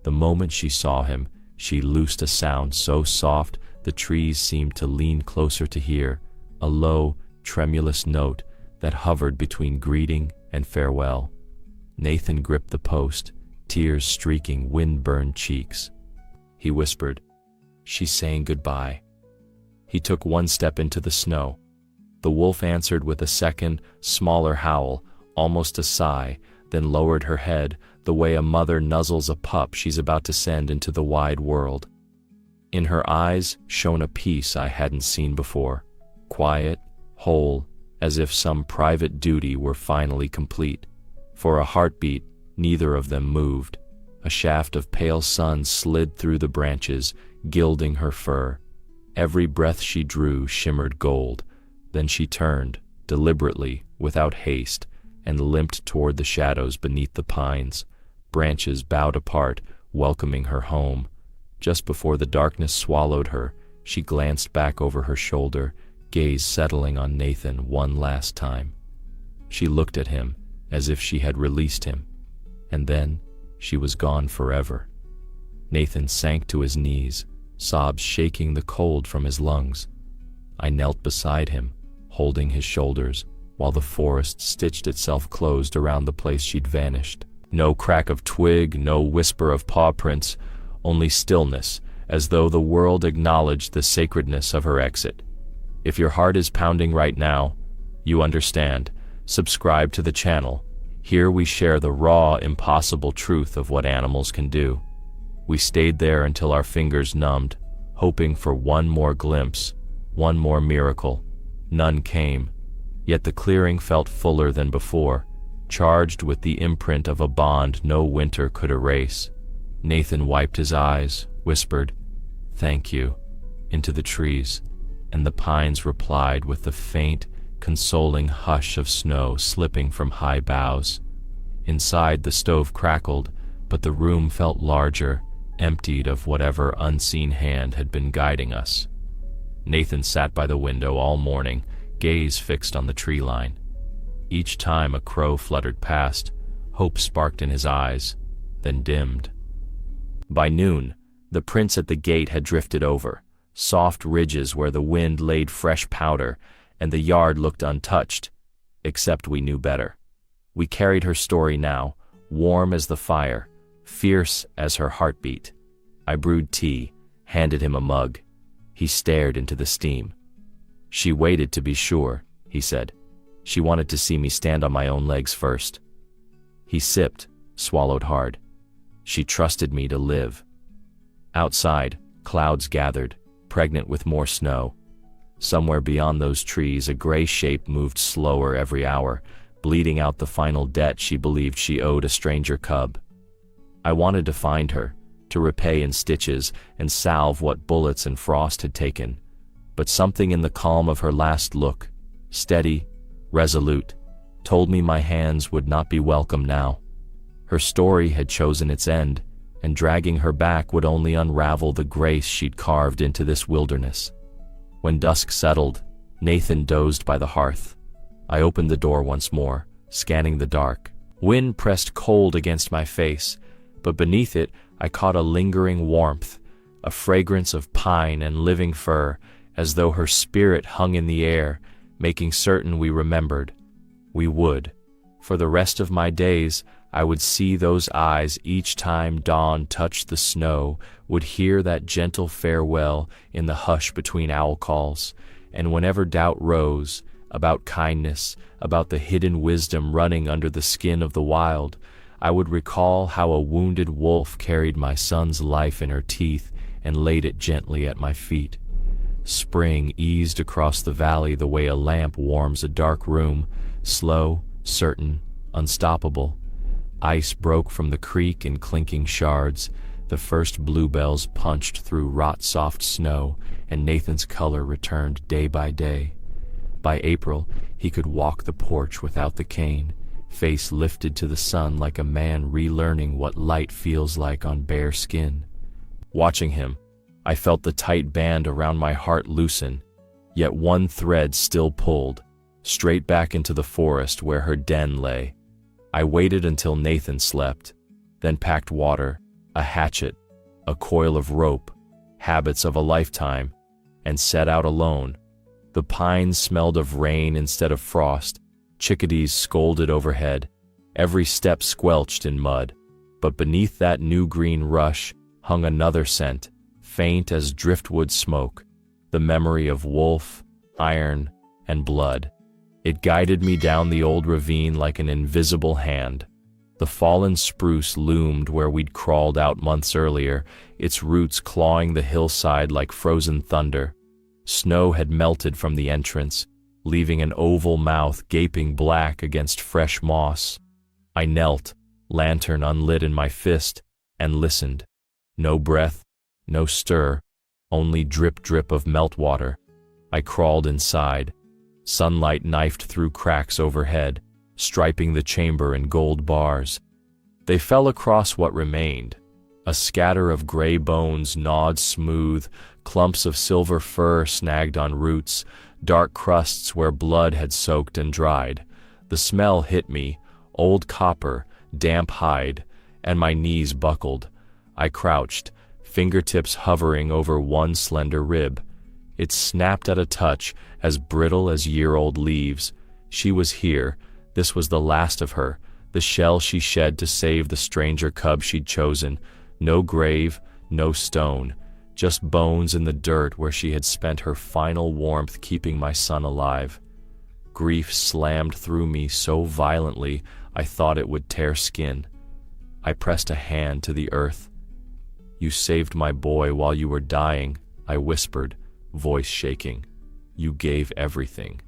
The moment she saw him, she loosed a sound so soft the trees seemed to lean closer to hear, a low, tremulous note that hovered between greeting and farewell. Nathan gripped the post, tears streaking wind-burned cheeks. He whispered, "She's saying goodbye." He took 1 step into the snow. The wolf answered with a second, smaller howl, almost a sigh, then lowered her head the way a mother nuzzles a pup she's about to send into the wide world. In her eyes shone a peace I hadn't seen before, quiet, whole, as if some private duty were finally complete. For a heartbeat, neither of them moved. A shaft of pale sun slid through the branches, gilding her fur. Every breath she drew shimmered gold. Then she turned, deliberately, without haste, and limped toward the shadows beneath the pines. Branches bowed apart, welcoming her home. Just before the darkness swallowed her, she glanced back over her shoulder, gaze settling on Nathan one last time. She looked at him as if she had released him, and then she was gone forever. Nathan sank to his knees, sobs shaking the cold from his lungs. I knelt beside him, holding his shoulders, while the forest stitched itself closed around the place she'd vanished. No crack of twig, no whisper of paw prints, only stillness, as though the world acknowledged the sacredness of her exit. If your heart is pounding right now, you understand. Subscribe to the channel. Here we share the raw, impossible truth of what animals can do. We stayed there until our fingers numbed, hoping for one more glimpse, one more miracle. None came, yet the clearing felt fuller than before, charged with the imprint of a bond no winter could erase. Nathan wiped his eyes, whispered, "Thank you," into the trees, and the pines replied with the faint, consoling hush of snow slipping from high boughs. Inside, the stove crackled, but the room felt larger, emptied of whatever unseen hand had been guiding us. Nathan sat by the window all morning, gaze fixed on the tree line. Each time a crow fluttered past, hope sparked in his eyes, then dimmed. By noon, the prints at the gate had drifted over, soft ridges where the wind laid fresh powder, and the yard looked untouched, except we knew better. We carried her story now, warm as the fire, fierce as her heartbeat. I brewed tea, handed him a mug. He stared into the steam. "She waited to be sure," he said. "She wanted to see me stand on my own legs first." He sipped, swallowed hard. "She trusted me to live." Outside, clouds gathered, pregnant with more snow. Somewhere beyond those trees, a gray shape moved slower every hour, bleeding out the final debt she believed she owed a stranger cub. I wanted to find her, to repay in stitches and salve what bullets and frost had taken, but something in the calm of her last look, steady, resolute, told me my hands would not be welcome now. Her story had chosen its end, and dragging her back would only unravel the grace she'd carved into this wilderness. When dusk settled, Nathan dozed by the hearth. I opened the door once more, scanning the dark. Wind pressed cold against my face, but beneath it I caught a lingering warmth, a fragrance of pine and living fir, as though her spirit hung in the air, making certain we remembered. We would. For the rest of my days, I would see those eyes each time dawn touched the snow, would hear that gentle farewell in the hush between owl calls, and whenever doubt rose, about kindness, about the hidden wisdom running under the skin of the wild, I would recall how a wounded wolf carried my son's life in her teeth and laid it gently at my feet. Spring eased across the valley the way a lamp warms a dark room, slow, certain, unstoppable. Ice broke from the creek in clinking shards, the first bluebells punched through rot-soft snow, and Nathan's color returned day by day. By April, he could walk the porch without the cane, face lifted to the sun like a man relearning what light feels like on bare skin. Watching him, I felt the tight band around my heart loosen, yet one thread still pulled, straight back into the forest where her den lay. I waited until Nathan slept, then packed water, a hatchet, a coil of rope, habits of a lifetime, and set out alone. The pines smelled of rain instead of frost, chickadees scolded overhead, every step squelched in mud, but beneath that new green rush hung another scent, faint as driftwood smoke, the memory of wolf, iron, and blood. It guided me down the old ravine like an invisible hand. The fallen spruce loomed where we'd crawled out months earlier, its roots clawing the hillside like frozen thunder. Snow had melted from the entrance, leaving an oval mouth gaping black against fresh moss. I knelt, lantern unlit in my fist, and listened. No breath, no stir, only drip-drip of meltwater. I crawled inside. Sunlight knifed through cracks overhead, striping the chamber in gold bars. They fell across what remained. A scatter of gray bones gnawed smooth, clumps of silver fur snagged on roots, dark crusts where blood had soaked and dried. The smell hit me, old copper, damp hide, and my knees buckled. I crouched, fingertips hovering over one slender rib. It snapped at a touch, as brittle as year-old leaves. She was here. This was the last of her, the shell she shed to save the stranger cub she'd chosen. No grave, no stone, just bones in the dirt where she had spent her final warmth keeping my son alive. Grief slammed through me so violently I thought it would tear skin. I pressed a hand to the earth. "You saved my boy while you were dying," I whispered, voice shaking. "You gave everything."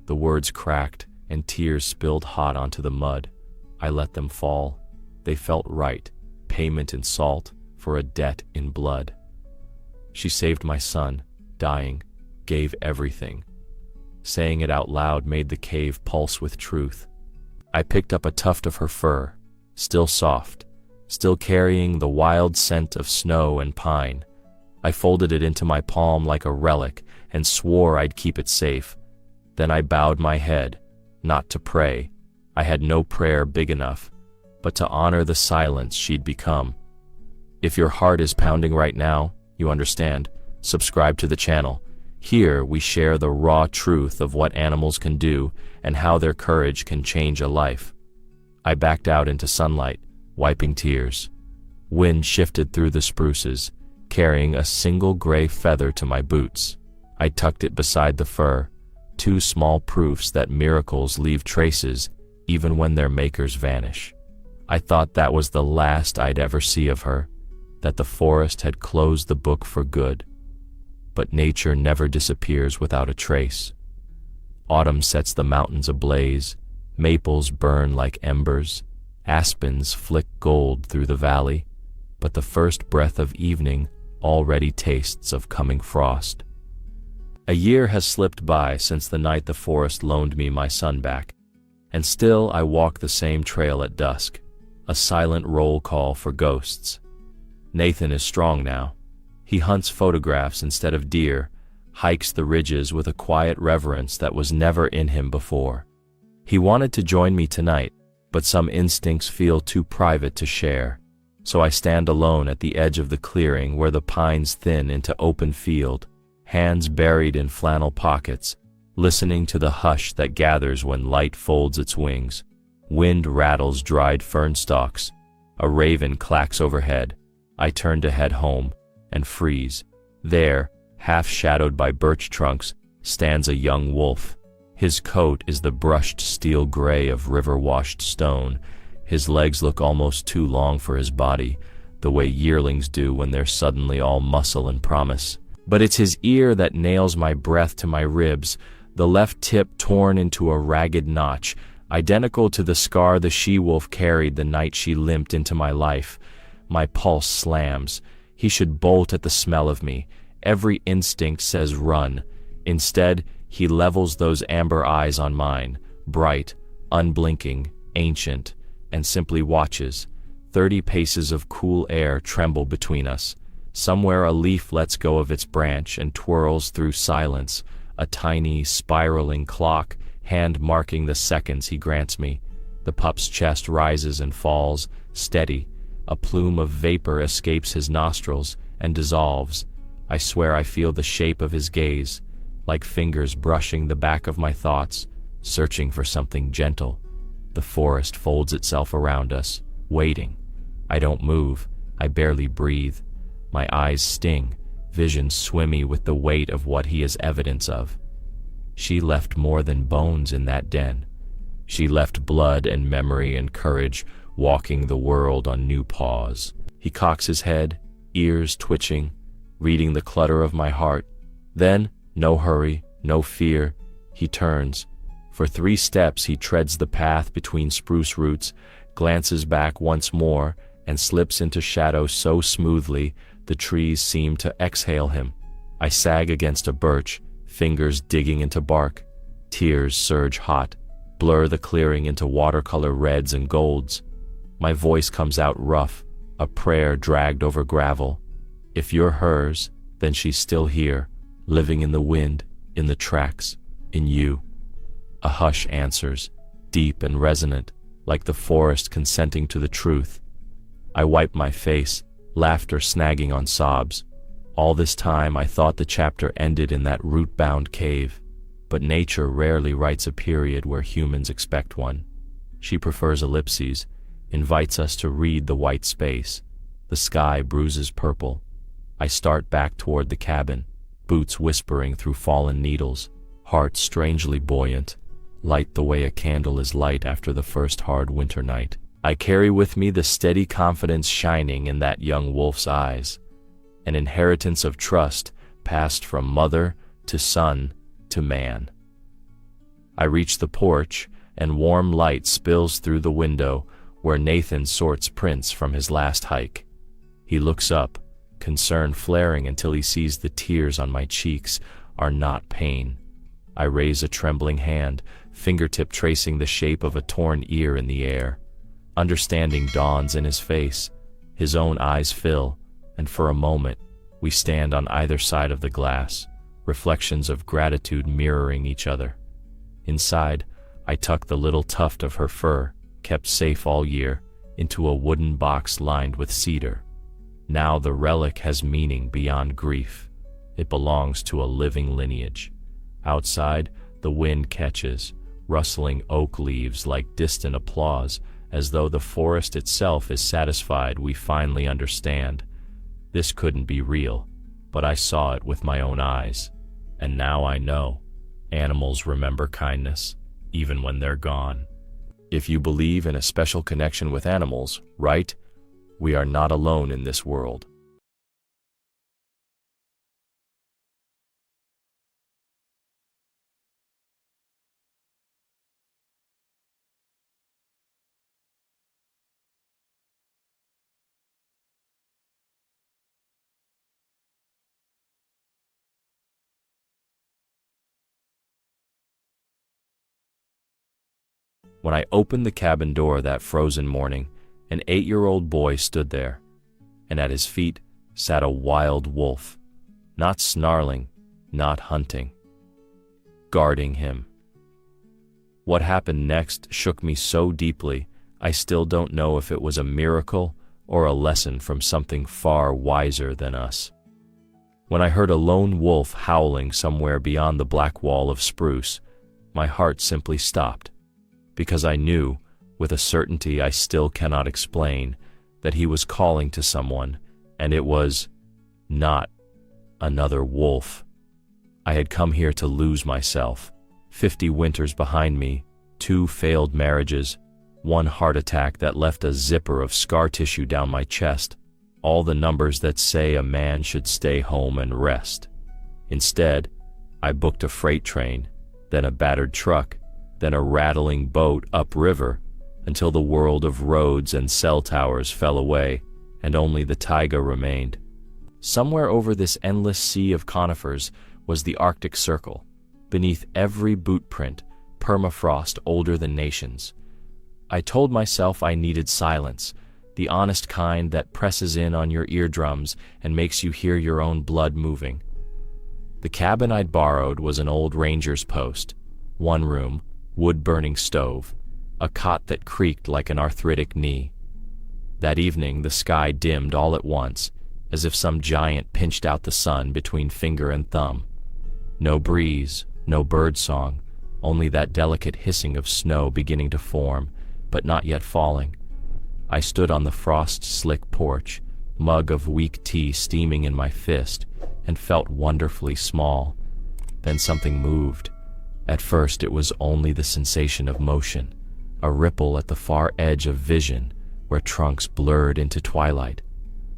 The words cracked, and tears spilled hot onto the mud. I let them fall. They felt right, payment in salt for a debt in blood. She saved my son, dying, gave everything. Saying it out loud made the cave pulse with truth. I picked up a tuft of her fur, still soft, still carrying the wild scent of snow and pine. I folded it into my palm like a relic and swore I'd keep it safe. Then I bowed my head, not to pray. I had no prayer big enough, but to honor the silence she'd become. If your heart is pounding right now, you understand, subscribe to the channel. Here we share the raw truth of what animals can do and how their courage can change a life. I backed out into sunlight, wiping tears. Wind shifted through the spruces, carrying a single gray feather to my boots. I tucked it beside the fur, two small proofs that miracles leave traces even when their makers vanish. I thought that was the last I'd ever see of her, that the forest had closed the book for good. But nature never disappears without a trace. Autumn sets the mountains ablaze, maples burn like embers, aspens flick gold through the valley, but the first breath of evening already tastes of coming frost. A year has slipped by since the night the forest loaned me my son back, and still I walk the same trail at dusk, a silent roll call for ghosts. Nathan is strong now. He hunts photographs instead of deer, hikes the ridges with a quiet reverence that was never in him before. He wanted to join me tonight, but some instincts feel too private to share, so I stand alone at the edge of the clearing where the pines thin into open field, hands buried in flannel pockets, listening to the hush that gathers when light folds its wings. Wind rattles dried fern stalks. A raven clacks overhead. I turn to head home and freeze. There, half shadowed by birch trunks, stands a young wolf. His coat is the brushed steel gray of river-washed stone. His legs look almost too long for his body, the way yearlings do when they're suddenly all muscle and promise. But it's his ear that nails my breath to my ribs, the left tip torn into a ragged notch, identical to the scar the she-wolf carried the night she limped into my life. My pulse slams. He should bolt at the smell of me. Every instinct says run. Instead, he levels those amber eyes on mine, bright, unblinking, ancient, and simply watches. 30 paces of cool air tremble between us. Somewhere a leaf lets go of its branch and twirls through silence, a tiny, spiraling clock, hand marking the seconds he grants me. The pup's chest rises and falls, steady. A plume of vapor escapes his nostrils and dissolves. I swear I feel the shape of his gaze, like fingers brushing the back of my thoughts, searching for something gentle. The forest folds itself around us, waiting. I don't move. I barely breathe. My eyes sting, vision swimmy with the weight of what he is evidence of. She left more than bones in that den. She left blood and memory and courage, walking the world on new paws. He cocks his head, ears twitching, reading the clutter of my heart. Then, no hurry, no fear, he turns. For 3 steps he treads the path between spruce roots, glances back once more, and slips into shadow so smoothly the trees seem to exhale him. I sag against a birch, fingers digging into bark. Tears surge hot, blur the clearing into watercolor reds and golds. My voice comes out rough, a prayer dragged over gravel. If you're hers, then she's still here, living in the wind, in the tracks, in you. A hush answers, deep and resonant, like the forest consenting to the truth. I wipe my face, laughter snagging on sobs. All this time I thought the chapter ended in that root-bound cave, but nature rarely writes a period where humans expect one. She prefers ellipses, invites us to read the white space. The sky bruises purple. I start back toward the cabin, boots whispering through fallen needles, heart strangely buoyant, light the way a candle is light after the first hard winter night. I carry with me the steady confidence shining in that young wolf's eyes, an inheritance of trust passed from mother to son to man. I reach the porch, and warm light spills through the window where Nathan sorts prints from his last hike. He looks up, concern flaring until he sees the tears on my cheeks are not pain. I raise a trembling hand, fingertip tracing the shape of a torn ear in the air. Understanding dawns in his face. His own eyes fill, and for a moment, we stand on either side of the glass, reflections of gratitude mirroring each other. Inside, I tuck the little tuft of her fur, kept safe all year, into a wooden box lined with cedar. Now the relic has meaning beyond grief. It belongs to a living lineage. Outside, the wind catches, rustling oak leaves like distant applause, as though the forest itself is satisfied we finally understand. This couldn't be real, but I saw it with my own eyes. And now I know. Animals remember kindness, even when they're gone. If you believe in a special connection with animals, right? We are not alone in this world. When I opened the cabin door that frozen morning, an 8-year-old boy stood there, and at his feet sat a wild wolf, not snarling, not hunting, guarding him. What happened next shook me so deeply, I still don't know if it was a miracle or a lesson from something far wiser than us. When I heard a lone wolf howling somewhere beyond the black wall of spruce, my heart simply stopped, because I knew, with a certainty I still cannot explain, that he was calling to someone, and it was not another wolf. I had come here to lose myself. 50 winters behind me, 2 failed marriages, 1 heart attack that left a zipper of scar tissue down my chest, all the numbers that say a man should stay home and rest. Instead, I booked a freight train, then a battered truck, then a rattling boat upriver, until the world of roads and cell towers fell away, and only the taiga remained. Somewhere over this endless sea of conifers was the Arctic Circle, beneath every boot print, permafrost older than nations. I told myself I needed silence, the honest kind that presses in on your eardrums and makes you hear your own blood moving. The cabin I'd borrowed was an old ranger's post, 1 room, wood-burning stove, a cot that creaked like an arthritic knee. That evening the sky dimmed all at once, as if some giant pinched out the sun between finger and thumb. No breeze, no bird song, only that delicate hissing of snow beginning to form, but not yet falling. I stood on the frost-slick porch, mug of weak tea steaming in my fist, and felt wonderfully small. Then something moved. At first it was only the sensation of motion, a ripple at the far edge of vision where trunks blurred into twilight.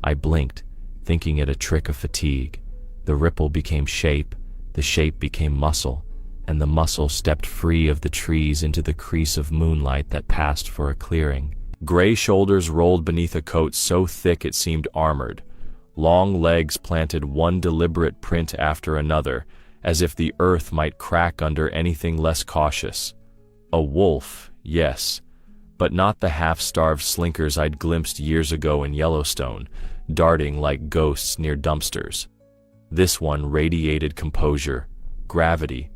I blinked, thinking it a trick of fatigue. The ripple became shape, the shape became muscle, and the muscle stepped free of the trees into the crease of moonlight that passed for a clearing. Gray shoulders rolled beneath a coat so thick it seemed armored. Long legs planted one deliberate print after another, as if the earth might crack under anything less cautious. A wolf, yes, but not the half-starved slinkers I'd glimpsed years ago in Yellowstone, darting like ghosts near dumpsters. This one radiated composure, gravity,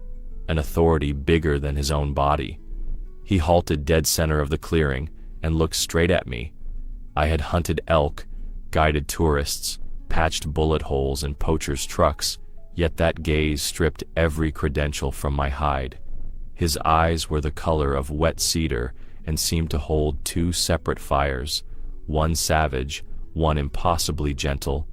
an authority bigger than his own body. He halted dead center of the clearing and looked straight at me. I had hunted elk, guided tourists, patched bullet holes in poachers' trucks, yet that gaze stripped every credential from my hide. His eyes were the color of wet cedar and seemed to hold 2 separate fires, one savage, one impossibly gentle.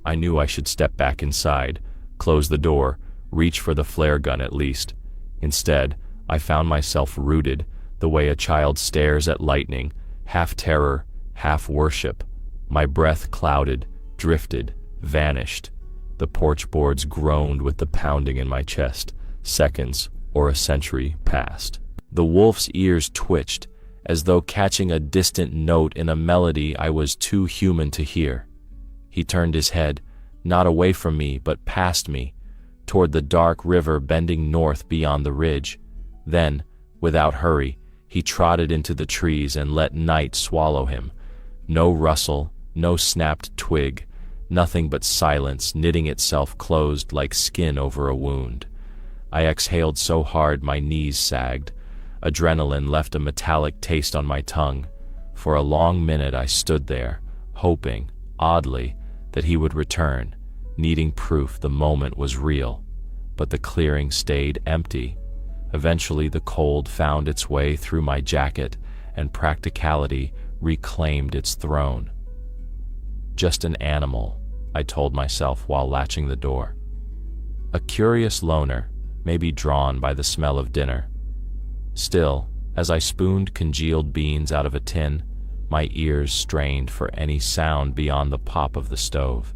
I knew I should step back inside, close the door, reach for the flare gun at least. Instead, I found myself rooted, the way a child stares at lightning, half terror, half worship. My breath clouded, drifted, vanished. The porch boards groaned with the pounding in my chest. Seconds, or a century, passed. The wolf's ears twitched, as though catching a distant note in a melody I was too human to hear. He turned his head, not away from me, but past me, toward the dark river bending north beyond the ridge. Then, without hurry, he trotted into the trees and let night swallow him. No rustle, no snapped twig, nothing but silence knitting itself closed like skin over a wound. I exhaled so hard my knees sagged. Adrenaline left a metallic taste on my tongue. For a long minute I stood there, hoping, oddly, that he would return, needing proof the moment was real. But the clearing stayed empty. Eventually the cold found its way through my jacket, and practicality reclaimed its throne. Just an animal, I told myself while latching the door. A curious loner, maybe drawn by the smell of dinner. Still, as I spooned congealed beans out of a tin, my ears strained for any sound beyond the pop of the stove.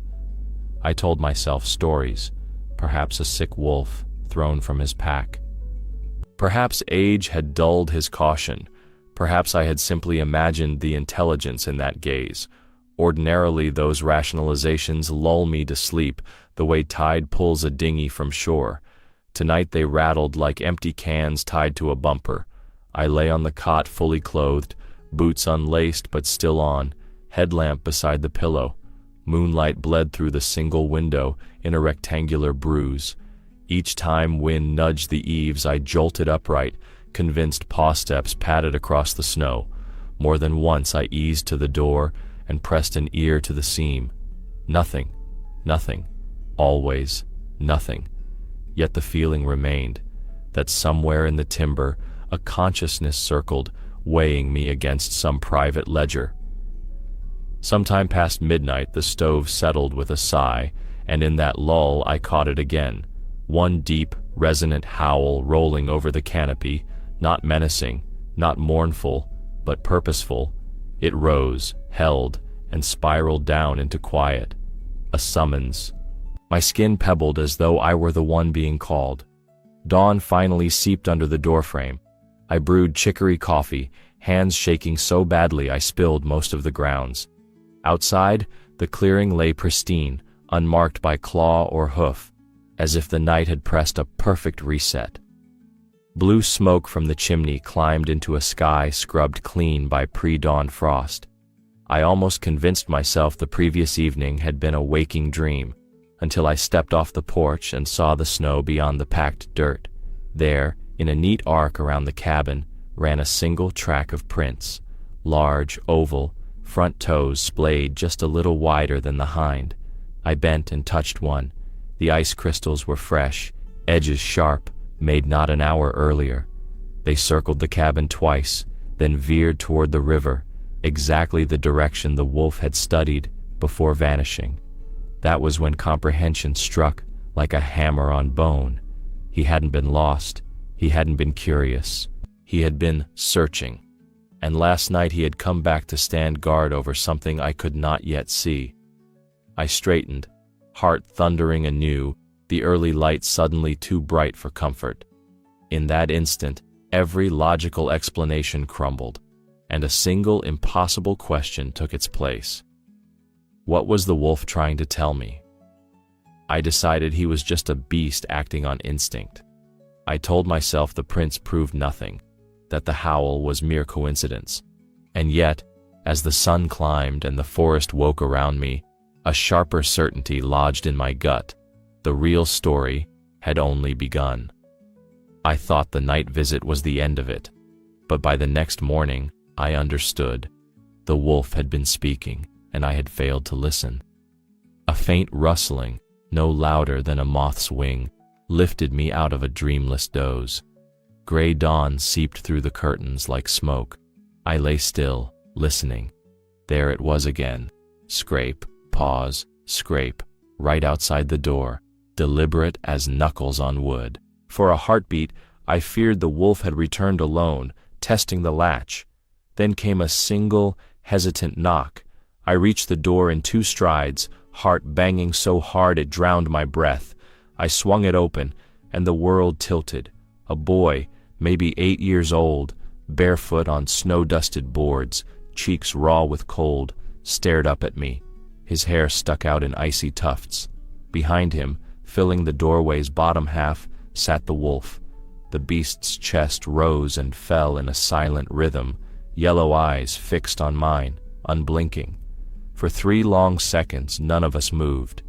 I told myself stories, perhaps a sick wolf thrown from his pack. Perhaps age had dulled his caution. Perhaps I had simply imagined the intelligence in that gaze. Ordinarily, those rationalizations lull me to sleep the way tide pulls a dinghy from shore. Tonight they rattled like empty cans tied to a bumper. I lay on the cot fully clothed, boots unlaced but still on, headlamp beside the pillow. Moonlight bled through the single window in a rectangular bruise. Each time wind nudged the eaves, I jolted upright, convinced paw steps padded across the snow. More than once I eased to the door and pressed an ear to the seam. Nothing, nothing, always nothing. Yet the feeling remained, that somewhere in the timber a consciousness circled, weighing me against some private ledger. Sometime past midnight the stove settled with a sigh, and in that lull I caught it again. One deep, resonant howl rolling over the canopy, not menacing, not mournful, but purposeful. It rose, held, and spiraled down into quiet. A summons. My skin pebbled as though I were the one being called. Dawn finally seeped under the doorframe. I brewed chicory coffee, hands shaking so badly I spilled most of the grounds. Outside, the clearing lay pristine, unmarked by claw or hoof, as if the night had pressed a perfect reset. Blue smoke from the chimney climbed into a sky scrubbed clean by pre-dawn frost. I almost convinced myself the previous evening had been a waking dream, until I stepped off the porch and saw the snow beyond the packed dirt. There, in a neat arc around the cabin, ran a single track of prints, large, oval, front toes splayed just a little wider than the hind. I bent and touched one. The ice crystals were fresh, edges sharp, made not an hour earlier. They circled the cabin twice, then veered toward the river, exactly the direction the wolf had studied before vanishing. That was when comprehension struck like a hammer on bone. He hadn't been lost. He hadn't been curious. He had been searching. And last night he had come back to stand guard over something I could not yet see. I straightened, heart thundering anew, the early light suddenly too bright for comfort. In that instant, every logical explanation crumbled, and a single impossible question took its place. What was the wolf trying to tell me? I decided he was just a beast acting on instinct. I told myself the prints proved nothing, that the howl was mere coincidence. And yet, as the sun climbed and the forest woke around me, a sharper certainty lodged in my gut. The real story had only begun. I thought the night visit was the end of it, but by the next morning, I understood. The wolf had been speaking, and I had failed to listen. A faint rustling, no louder than a moth's wing, lifted me out of a dreamless doze. Gray dawn seeped through the curtains like smoke. I lay still, listening. There it was again. Scrape, pause, scrape, right outside the door, deliberate as knuckles on wood. For a heartbeat, I feared the wolf had returned alone, testing the latch. Then came a single, hesitant knock. I reached the door in 2 strides, heart banging so hard it drowned my breath. I swung it open, and the world tilted. A boy, maybe 8 years old, barefoot on snow-dusted boards, cheeks raw with cold, stared up at me. His hair stuck out in icy tufts. Behind him, filling the doorway's bottom half, sat the wolf. The beast's chest rose and fell in a silent rhythm, yellow eyes fixed on mine, unblinking. For 3 long seconds none of us moved.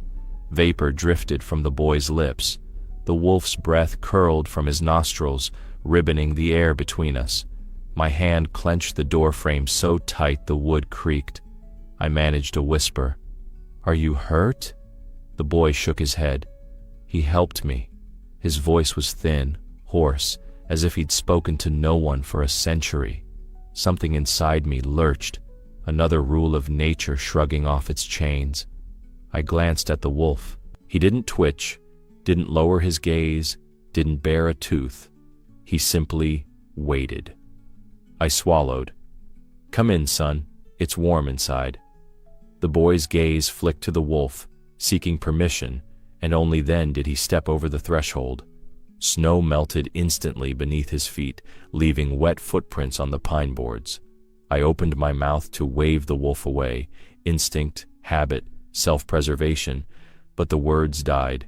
Vapor drifted from the boy's lips. The wolf's breath curled from his nostrils, ribboning the air between us. My hand clenched the doorframe so tight the wood creaked. I managed a whisper. "Are you hurt?" The boy shook his head. He helped me. His voice was thin, hoarse, as if he'd spoken to no one for a century. Something inside me lurched, another rule of nature shrugging off its chains. I glanced at the wolf. He didn't twitch, didn't lower his gaze, didn't bare a tooth. He simply waited. I swallowed. "Come in, son. It's warm inside." The boy's gaze flicked to the wolf, seeking permission, and only then did he step over the threshold. Snow melted instantly beneath his feet, leaving wet footprints on the pine boards. I opened my mouth to wave the wolf away, instinct, habit, self-preservation, but the words died,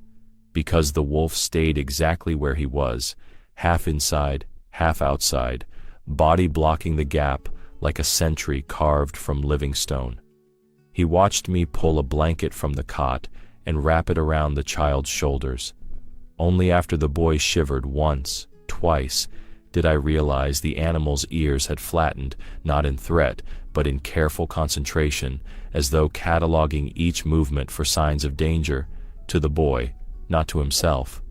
because the wolf stayed exactly where he was, half inside, half outside, body blocking the gap like a sentry carved from living stone. He watched me pull a blanket from the cot and wrap it around the child's shoulders. Only after the boy shivered once, twice, did I realize the animal's ears had flattened, not in threat, but in careful concentration, as though cataloging each movement for signs of danger, to the boy, not to himself.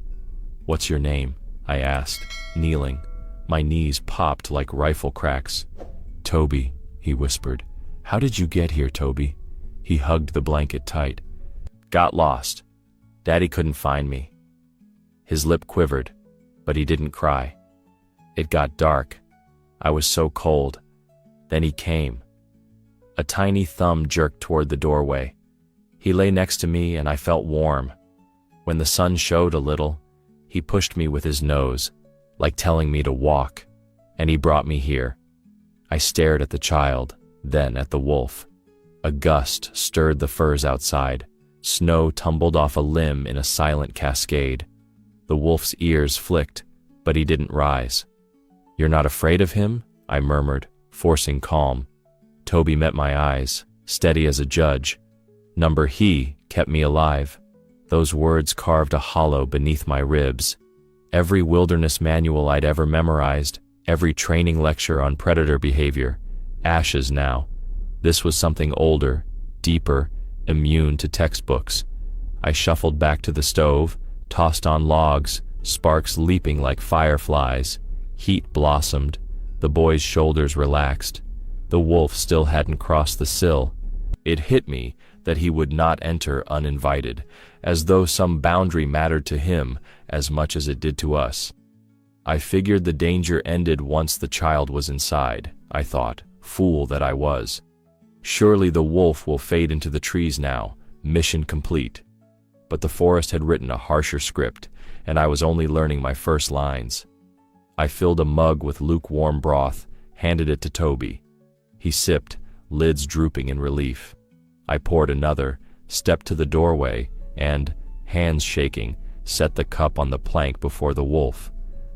"What's your name?" I asked, kneeling. My knees popped like rifle cracks. "Toby," he whispered. "How did you get here, Toby?" He hugged the blanket tight. "Got lost. Daddy couldn't find me." His lip quivered, but he didn't cry. It got dark. I was so cold. Then he came. A tiny thumb jerked toward the doorway. He lay next to me and I felt warm. When the sun showed a little, he pushed me with his nose, like telling me to walk, and he brought me here. I stared at the child, then at the wolf. A gust stirred the firs outside. Snow tumbled off a limb in a silent cascade. The wolf's ears flicked, but he didn't rise. "You're not afraid of him?" I murmured, forcing calm. Toby met my eyes, steady as a judge. Number he kept me alive. Those words carved a hollow beneath my ribs. Every wilderness manual I'd ever memorized, every training lecture on predator behavior, ashes now. This was something older, deeper, immune to textbooks. I shuffled back to the stove, tossed on logs, sparks leaping like fireflies. Heat blossomed. The boy's shoulders relaxed. The wolf still hadn't crossed the sill. It hit me that he would not enter uninvited, as though some boundary mattered to him as much as it did to us. I figured the danger ended once the child was inside, I thought, fool that I was. Surely the wolf will fade into the trees now, mission complete. But the forest had written a harsher script, and I was only learning my first lines. I filled a mug with lukewarm broth, handed it to Toby. He sipped, lids drooping in relief. I poured another, stepped to the doorway, and, hands shaking, set the cup on the plank before the wolf.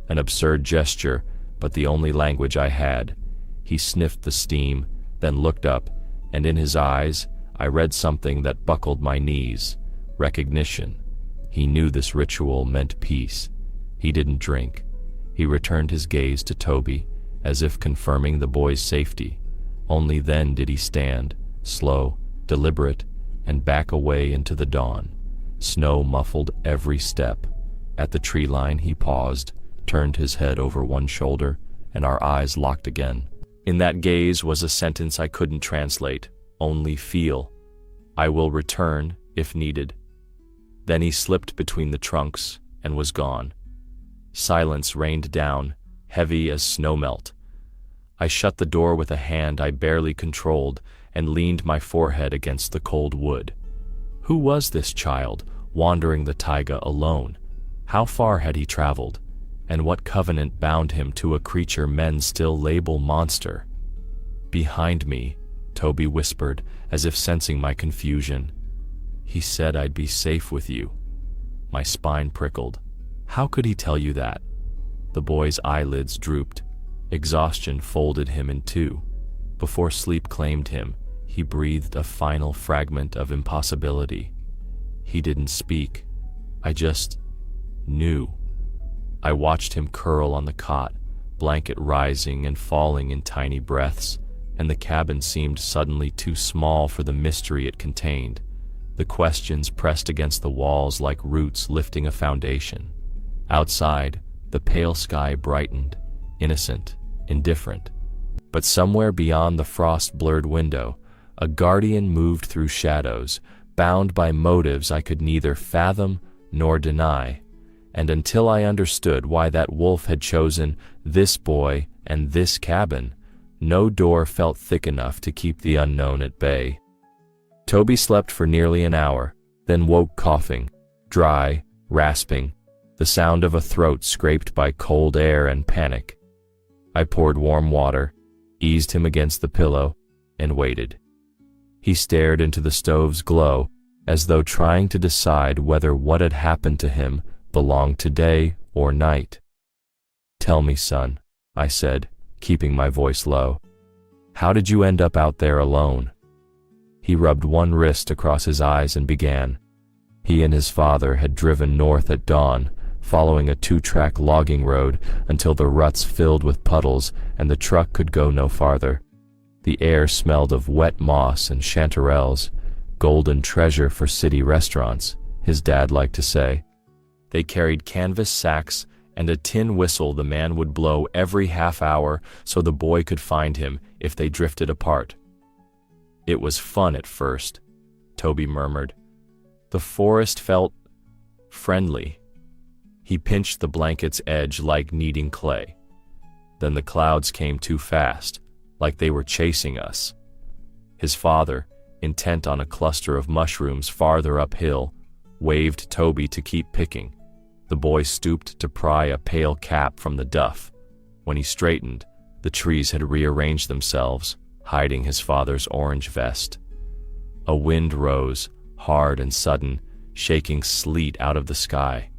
An absurd gesture, but the only language I had. He sniffed the steam, then looked up, and in his eyes, I read something that buckled my knees. Recognition. He knew this ritual meant peace. He didn't drink. He returned his gaze to Toby, as if confirming the boy's safety. Only then did he stand, slow, deliberate, and back away into the dawn. Snow muffled every step. At the tree line he paused, turned his head over one shoulder, and our eyes locked again. In that gaze was a sentence I couldn't translate, only feel. "I will return, if needed." Then he slipped between the trunks and was gone. Silence rained down, heavy as snowmelt. I shut the door with a hand I barely controlled and leaned my forehead against the cold wood. Who was this child, wandering the taiga alone? How far had he traveled? And what covenant bound him to a creature men still label monster? "Behind me," Toby whispered, as if sensing my confusion. "He said I'd be safe with you." My spine prickled. How could he tell you that? The boy's eyelids drooped. Exhaustion folded him in two. Before sleep claimed him, he breathed a final fragment of impossibility. He didn't speak. I just knew. I watched him curl on the cot, blanket rising and falling in tiny breaths, and the cabin seemed suddenly too small for the mystery it contained. The questions pressed against the walls like roots lifting a foundation. Outside, the pale sky brightened, innocent, indifferent. But somewhere beyond the frost-blurred window, a guardian moved through shadows, bound by motives I could neither fathom nor deny, and until I understood why that wolf had chosen this boy and this cabin, no door felt thick enough to keep the unknown at bay. Toby slept for nearly an hour, then woke coughing, dry, rasping, the sound of a throat scraped by cold air and panic. I poured warm water, eased him against the pillow, and waited. He stared into the stove's glow, as though trying to decide whether what had happened to him belonged to day or night. "Tell me, son," I said, keeping my voice low. "How did you end up out there alone?" He rubbed one wrist across his eyes and began. He and his father had driven north at dawn, following a 2-track logging road until the ruts filled with puddles and the truck could go no farther. The air smelled of wet moss and chanterelles, golden treasure for city restaurants, his dad liked to say. They carried canvas sacks and a tin whistle the man would blow every half hour so the boy could find him if they drifted apart. "It was fun at first," Toby murmured. "The forest felt friendly." He pinched the blanket's edge like kneading clay. Then the clouds came too fast, like they were chasing us. His father, intent on a cluster of mushrooms farther uphill, waved Toby to keep picking. The boy stooped to pry a pale cap from the duff. When he straightened, the trees had rearranged themselves, hiding his father's orange vest. A wind rose, hard and sudden, shaking sleet out of the sky.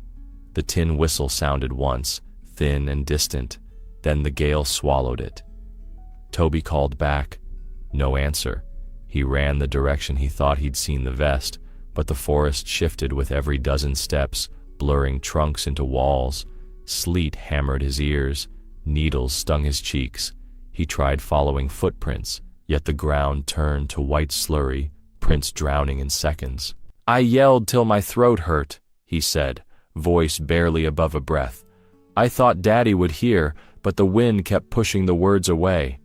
The tin whistle sounded once, thin and distant, then the gale swallowed it. Toby called back. No answer. He ran the direction he thought he'd seen the vest, but the forest shifted with every dozen steps, blurring trunks into walls. Sleet hammered his ears, needles stung his cheeks. He tried following footprints, yet the ground turned to white slurry, prints drowning in seconds. "I yelled till my throat hurt," he said, voice barely above a breath. "I thought Daddy would hear, but the wind kept pushing the words away."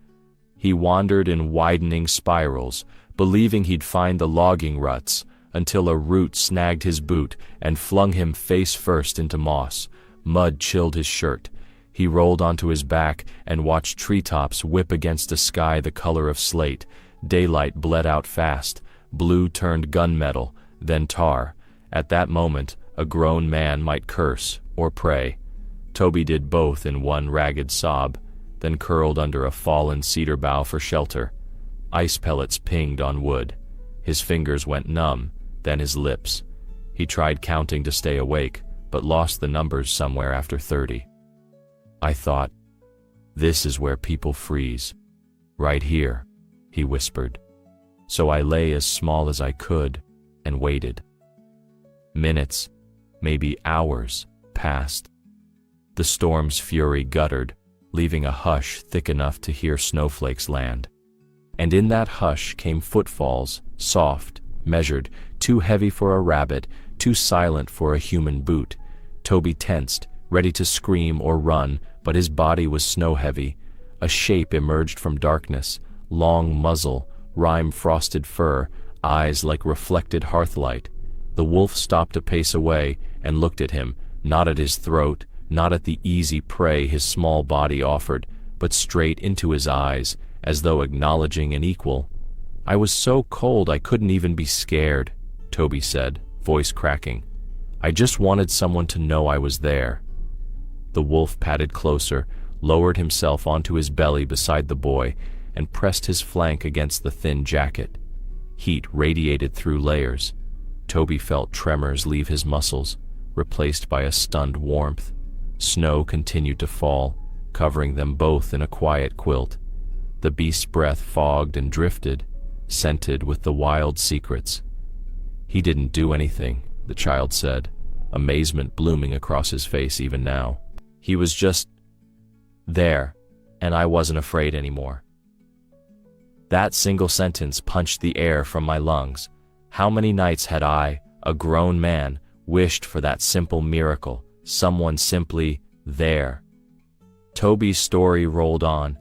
He wandered in widening spirals, believing he'd find the logging ruts, until a root snagged his boot and flung him face first into moss. Mud chilled his shirt. He rolled onto his back and watched treetops whip against a sky the color of slate. Daylight bled out fast. Blue turned gunmetal, then tar. At that moment, a grown man might curse or pray. Toby did both in one ragged sob, then curled under a fallen cedar bough for shelter. Ice pellets pinged on wood. His fingers went numb, then his lips. He tried counting to stay awake, but lost the numbers somewhere after 30. I thought, "This is where people freeze. Right here," he whispered. So I lay as small as I could and waited. Minutes, maybe hours, passed. The storm's fury guttered, leaving a hush thick enough to hear snowflakes land. And in that hush came footfalls, soft, measured, too heavy for a rabbit, too silent for a human boot. Toby tensed, ready to scream or run, but his body was snow-heavy. A shape emerged from darkness, long muzzle, rime-frosted fur, eyes like reflected hearthlight. The wolf stopped a pace away and looked at him, not at his throat, not at the easy prey his small body offered, but straight into his eyes, as though acknowledging an equal. "I was so cold I couldn't even be scared," Toby said, voice cracking. "I just wanted someone to know I was there." The wolf padded closer, lowered himself onto his belly beside the boy, and pressed his flank against the thin jacket. Heat radiated through layers. Toby felt tremors leave his muscles, replaced by a stunned warmth. Snow continued to fall, covering them both in a quiet quilt. The beast's breath fogged and drifted, scented with the wild secrets. "He didn't do anything," the child said, amazement blooming across his face even now. "He was just there, and I wasn't afraid anymore." That single sentence punched the air from my lungs. How many nights had I, a grown man, wished for that simple miracle, someone simply there? Toby's story rolled on.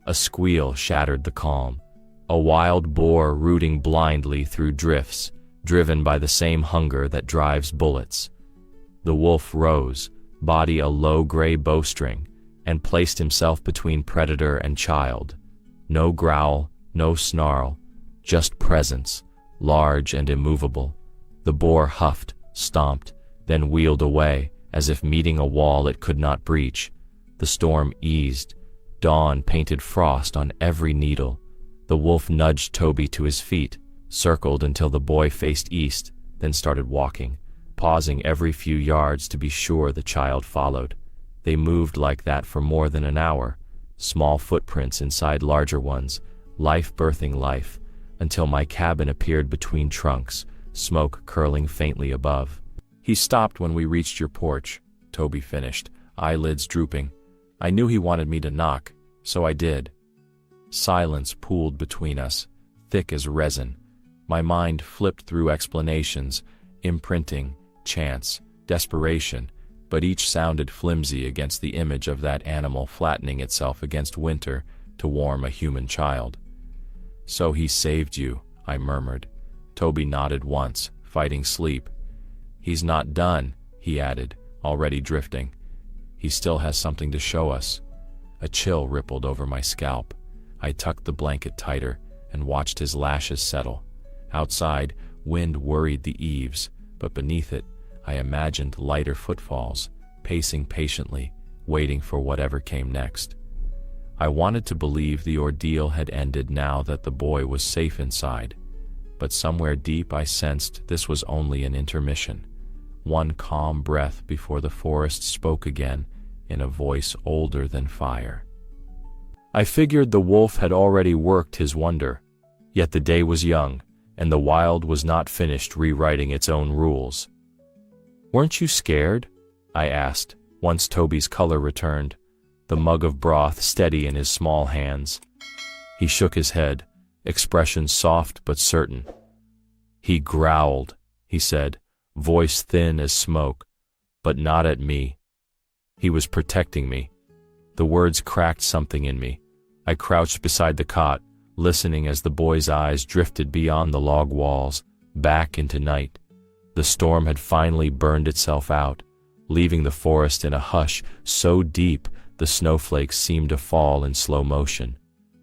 A squeal shattered the calm. A wild boar rooting blindly through drifts, driven by the same hunger that drives bullets. The wolf rose, body a low gray bowstring, and placed himself between predator and child. No growl, no snarl, just presence, large and immovable. The boar huffed, stomped, then wheeled away, as if meeting a wall it could not breach. The storm eased. Dawn painted frost on every needle. The wolf nudged Toby to his feet, circled until the boy faced east, then started walking, pausing every few yards to be sure the child followed. They moved like that for more than an hour, small footprints inside larger ones, life birthing life, until my cabin appeared between trunks, smoke curling faintly above. "He stopped when we reached your porch," Toby finished, eyelids drooping. "I knew he wanted me to knock, so I did." Silence pooled between us, thick as resin. My mind flipped through explanations, imprinting, chance, desperation, but each sounded flimsy against the image of that animal flattening itself against winter to warm a human child. "So he saved you," I murmured. Toby nodded once, fighting sleep. "He's not done," he added, already drifting. "He still has something to show us." A chill rippled over my scalp. I tucked the blanket tighter and watched his lashes settle. Outside, wind worried the eaves, but beneath it, I imagined lighter footfalls, pacing patiently, waiting for whatever came next. I wanted to believe the ordeal had ended now that the boy was safe inside, but somewhere deep I sensed this was only an intermission, one calm breath before the forest spoke again in a voice older than fire. I figured the wolf had already worked his wonder, yet the day was young, and the wild was not finished rewriting its own rules. "Weren't you scared?" I asked, once Toby's color returned, the mug of broth steady in his small hands. He shook his head, expression soft but certain. "He growled," he said, voice thin as smoke, "but not at me. He was protecting me." The words cracked something in me. I crouched beside the cot, listening as the boy's eyes drifted beyond the log walls, back into night. The storm had finally burned itself out, leaving the forest in a hush so deep the snowflakes seemed to fall in slow motion.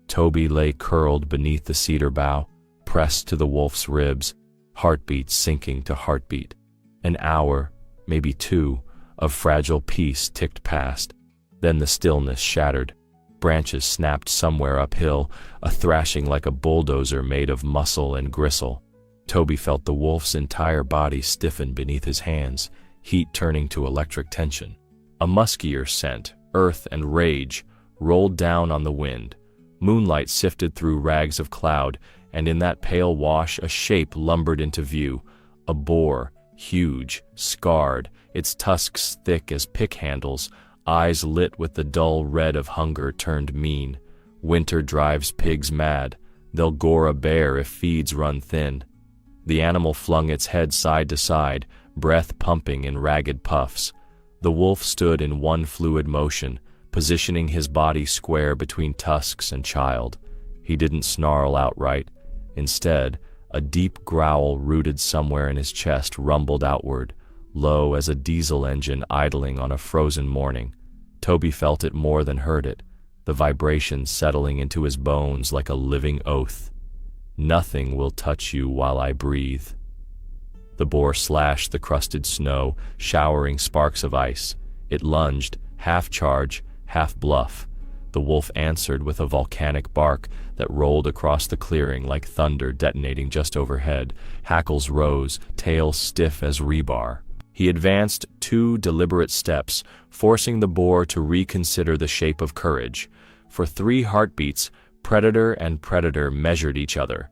Toby lay curled beneath the cedar bough, pressed to the wolf's ribs, heartbeat sinking to heartbeat. An hour, maybe two, of fragile peace ticked past. Then the stillness shattered. Branches snapped somewhere uphill, a thrashing like a bulldozer made of muscle and gristle. Toby felt the wolf's entire body stiffen beneath his hands, heat turning to electric tension. A muskier scent, earth and rage, rolled down on the wind. Moonlight sifted through rags of cloud, and in that pale wash a shape lumbered into view. A boar, huge, scarred, its tusks thick as pick handles, eyes lit with the dull red of hunger turned mean. Winter drives pigs mad. They'll gore a bear if feeds run thin. The animal flung its head side to side, breath pumping in ragged puffs. The wolf stood in one fluid motion, positioning his body square between tusks and child. He didn't snarl outright. Instead, a deep growl rooted somewhere in his chest rumbled outward, low as a diesel engine idling on a frozen morning. Toby felt it more than heard it, the vibration settling into his bones like a living oath. "Nothing will touch you while I breathe." The boar slashed the crusted snow, showering sparks of ice. It lunged, half charge, half bluff. The wolf answered with a volcanic bark that rolled across the clearing like thunder detonating just overhead. Hackles rose, tail stiff as rebar. He advanced 2 deliberate steps, forcing the boar to reconsider the shape of courage. For 3 heartbeats, predator and predator measured each other.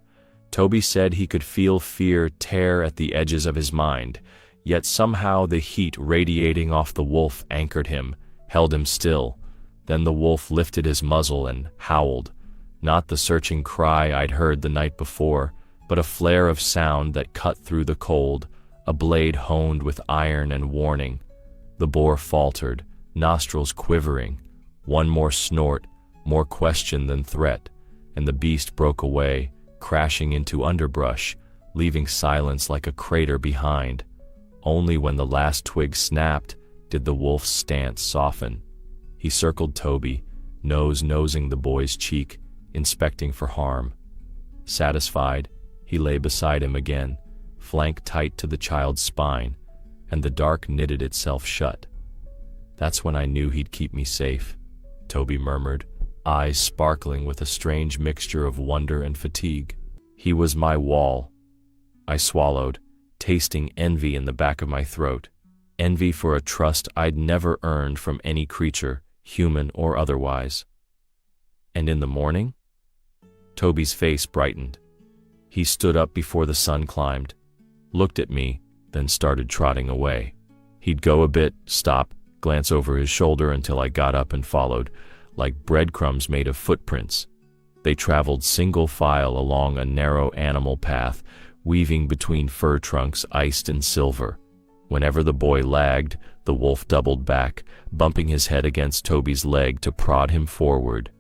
Toby said he could feel fear tear at the edges of his mind, yet somehow the heat radiating off the wolf anchored him, held him still. Then the wolf lifted his muzzle and howled, not the searching cry I'd heard the night before, but a flare of sound that cut through the cold, a blade honed with iron and warning. The boar faltered, nostrils quivering. One more snort, more question than threat, and the beast broke away, crashing into underbrush, leaving silence like a crater behind. Only when the last twig snapped did the wolf's stance soften. He circled Toby, nosing the boy's cheek, inspecting for harm. Satisfied, he lay beside him again, flank tight to the child's spine, and the dark knitted itself shut. "That's when I knew he'd keep me safe," Toby murmured, eyes sparkling with a strange mixture of wonder and fatigue. "He was my wall." I swallowed, tasting envy in the back of my throat. Envy for a trust I'd never earned from any creature, human or otherwise. "And in the morning?" Toby's face brightened. He stood up before the sun climbed, looked at me, then started trotting away. He'd go a bit, stop, glance over his shoulder until I got up and followed, like breadcrumbs made of footprints. They traveled single file along a narrow animal path, weaving between fir trunks iced in silver. Whenever the boy lagged, the wolf doubled back, bumping his head against Toby's leg to prod him forward.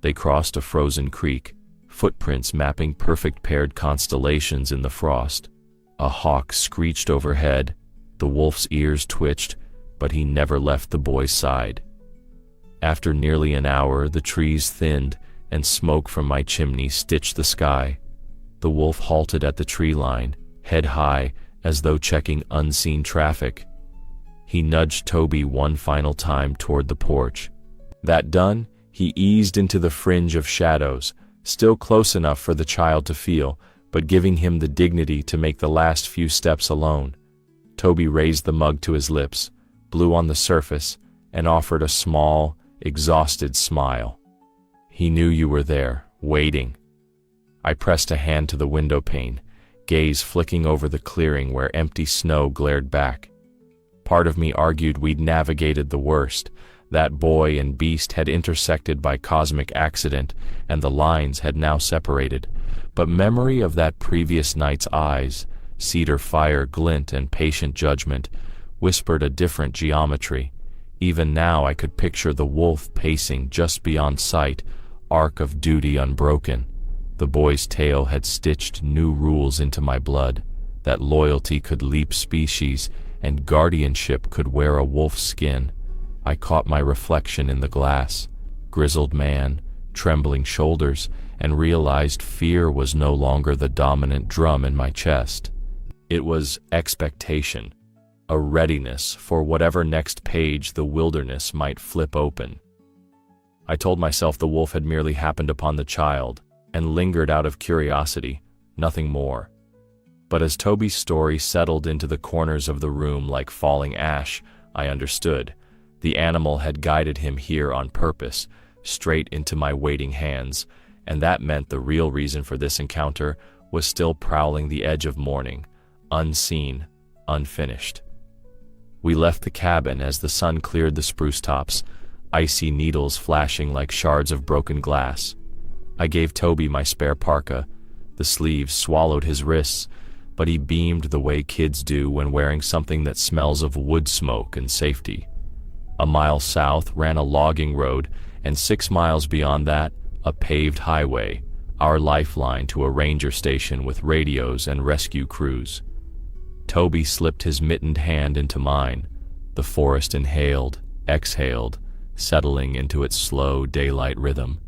They crossed a frozen creek, footprints mapping perfect paired constellations in the frost. A hawk screeched overhead, the wolf's ears twitched, but he never left the boy's side. After nearly an hour, the trees thinned, and smoke from my chimney stitched the sky. The wolf halted at the tree line, head high, as though checking unseen traffic. He nudged Toby one final time toward the porch. That done, he eased into the fringe of shadows, still close enough for the child to feel, but giving him the dignity to make the last few steps alone. Toby raised the mug to his lips, blew on the surface, and offered a small, exhausted smile. "He knew you were there, waiting." I pressed a hand to the window pane, gaze flicking over the clearing where empty snow glared back. Part of me argued we'd navigated the worst. That boy and beast had intersected by cosmic accident, and the lines had now separated. But memory of that previous night's eyes, cedar fire glint and patient judgment, whispered a different geometry. Even now I could picture the wolf pacing just beyond sight, arc of duty unbroken. The boy's tale had stitched new rules into my blood, that loyalty could leap species, and guardianship could wear a wolf's skin. I caught my reflection in the glass, grizzled man, trembling shoulders, and realized fear was no longer the dominant drum in my chest. It was expectation, a readiness for whatever next page the wilderness might flip open. I told myself the wolf had merely happened upon the child, and lingered out of curiosity, nothing more. But as Toby's story settled into the corners of the room like falling ash, I understood. The animal had guided him here on purpose, straight into my waiting hands, and that meant the real reason for this encounter was still prowling the edge of morning, unseen, unfinished. We left the cabin as the sun cleared the spruce tops, icy needles flashing like shards of broken glass. I gave Toby my spare parka. The sleeves swallowed his wrists, but he beamed the way kids do when wearing something that smells of wood smoke and safety. A mile south ran a logging road, and 6 miles beyond that, a paved highway, our lifeline to a ranger station with radios and rescue crews. Toby slipped his mittened hand into mine. The forest inhaled, exhaled, settling into its slow daylight rhythm.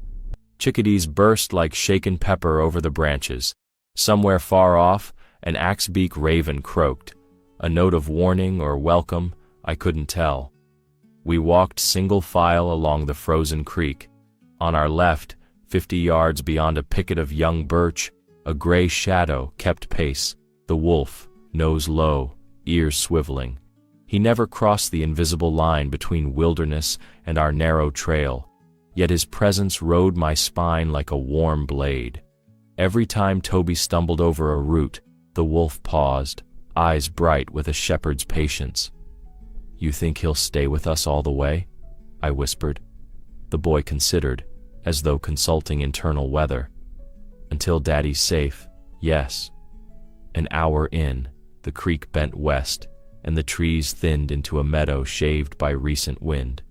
Chickadees burst like shaken pepper over the branches. Somewhere far off, an axe-beak raven croaked. A note of warning or welcome, I couldn't tell. We walked single file along the frozen creek. On our left, 50 yards beyond a picket of young birch, a gray shadow kept pace. The wolf, nose low, ears swiveling. He never crossed the invisible line between wilderness and our narrow trail, yet his presence rode my spine like a warm blade. Every time Toby stumbled over a root, the wolf paused, eyes bright with a shepherd's patience. "You think he'll stay with us all the way?" I whispered. The boy considered, as though consulting internal weather. "Until Daddy's safe, yes." An hour in, the creek bent west, and the trees thinned into a meadow shaved by recent wind.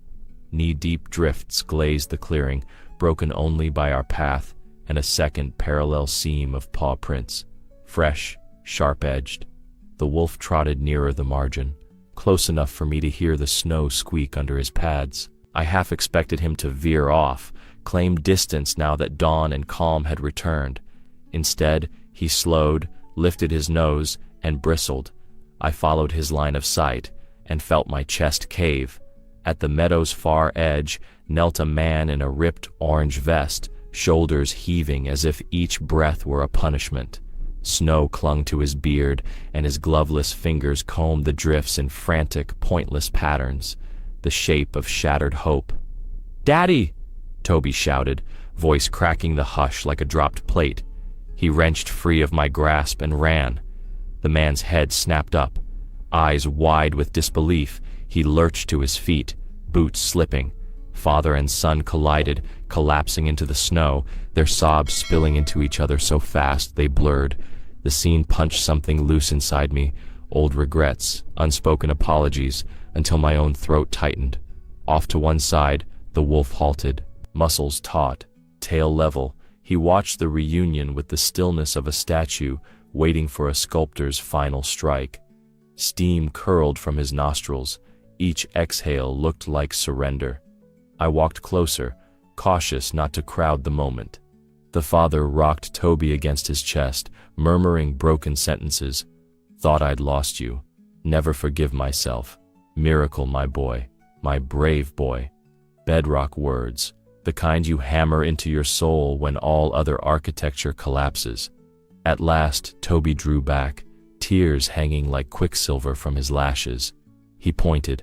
Knee-deep drifts glazed the clearing, broken only by our path and a second parallel seam of paw prints. fresh, sharp-edged. The wolf trotted nearer the margin, close enough for me to hear the snow squeak under his pads. I half expected him to veer off, claim distance now that dawn and calm had returned. Instead, he slowed, lifted his nose, and bristled. I followed his line of sight and felt my chest cave. At the meadow's far edge knelt a man in a ripped orange vest, shoulders heaving as if each breath were a punishment. Snow clung to his beard, and his gloveless fingers combed the drifts in frantic, pointless patterns, the shape of shattered hope. "Daddy!" Toby shouted, voice cracking the hush like a dropped plate. He wrenched free of my grasp and ran. The man's head snapped up. Eyes wide with disbelief, he lurched to his feet, boots slipping. Father and son collided, collapsing into the snow, their sobs spilling into each other so fast they blurred. The scene punched something loose inside me, old regrets, unspoken apologies, until my own throat tightened. Off to one side, the wolf halted, muscles taut, tail level. He watched the reunion with the stillness of a statue, waiting for a sculptor's final strike. Steam curled from his nostrils. Each exhale looked like surrender. I walked closer, cautious not to crowd the moment. The father rocked Toby against his chest, murmuring broken sentences. "Thought I'd lost you. Never forgive myself. Miracle, my boy. My brave boy." Bedrock words, the kind you hammer into your soul when all other architecture collapses. At last, Toby drew back, tears hanging like quicksilver from his lashes. He pointed.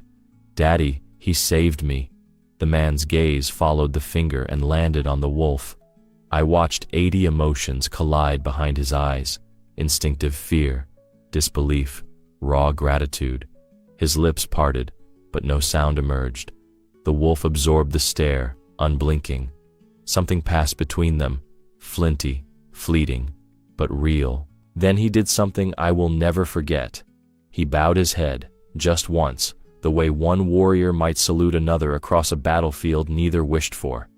"Daddy, he saved me." The man's gaze followed the finger and landed on the wolf. I watched 80 emotions collide behind his eyes: instinctive fear, disbelief, raw gratitude. His lips parted, but no sound emerged. The wolf absorbed the stare, unblinking. Something passed between them, flinty, fleeting, but real. Then he did something I will never forget. He bowed his head, just once, the way one warrior might salute another across a battlefield neither wished for.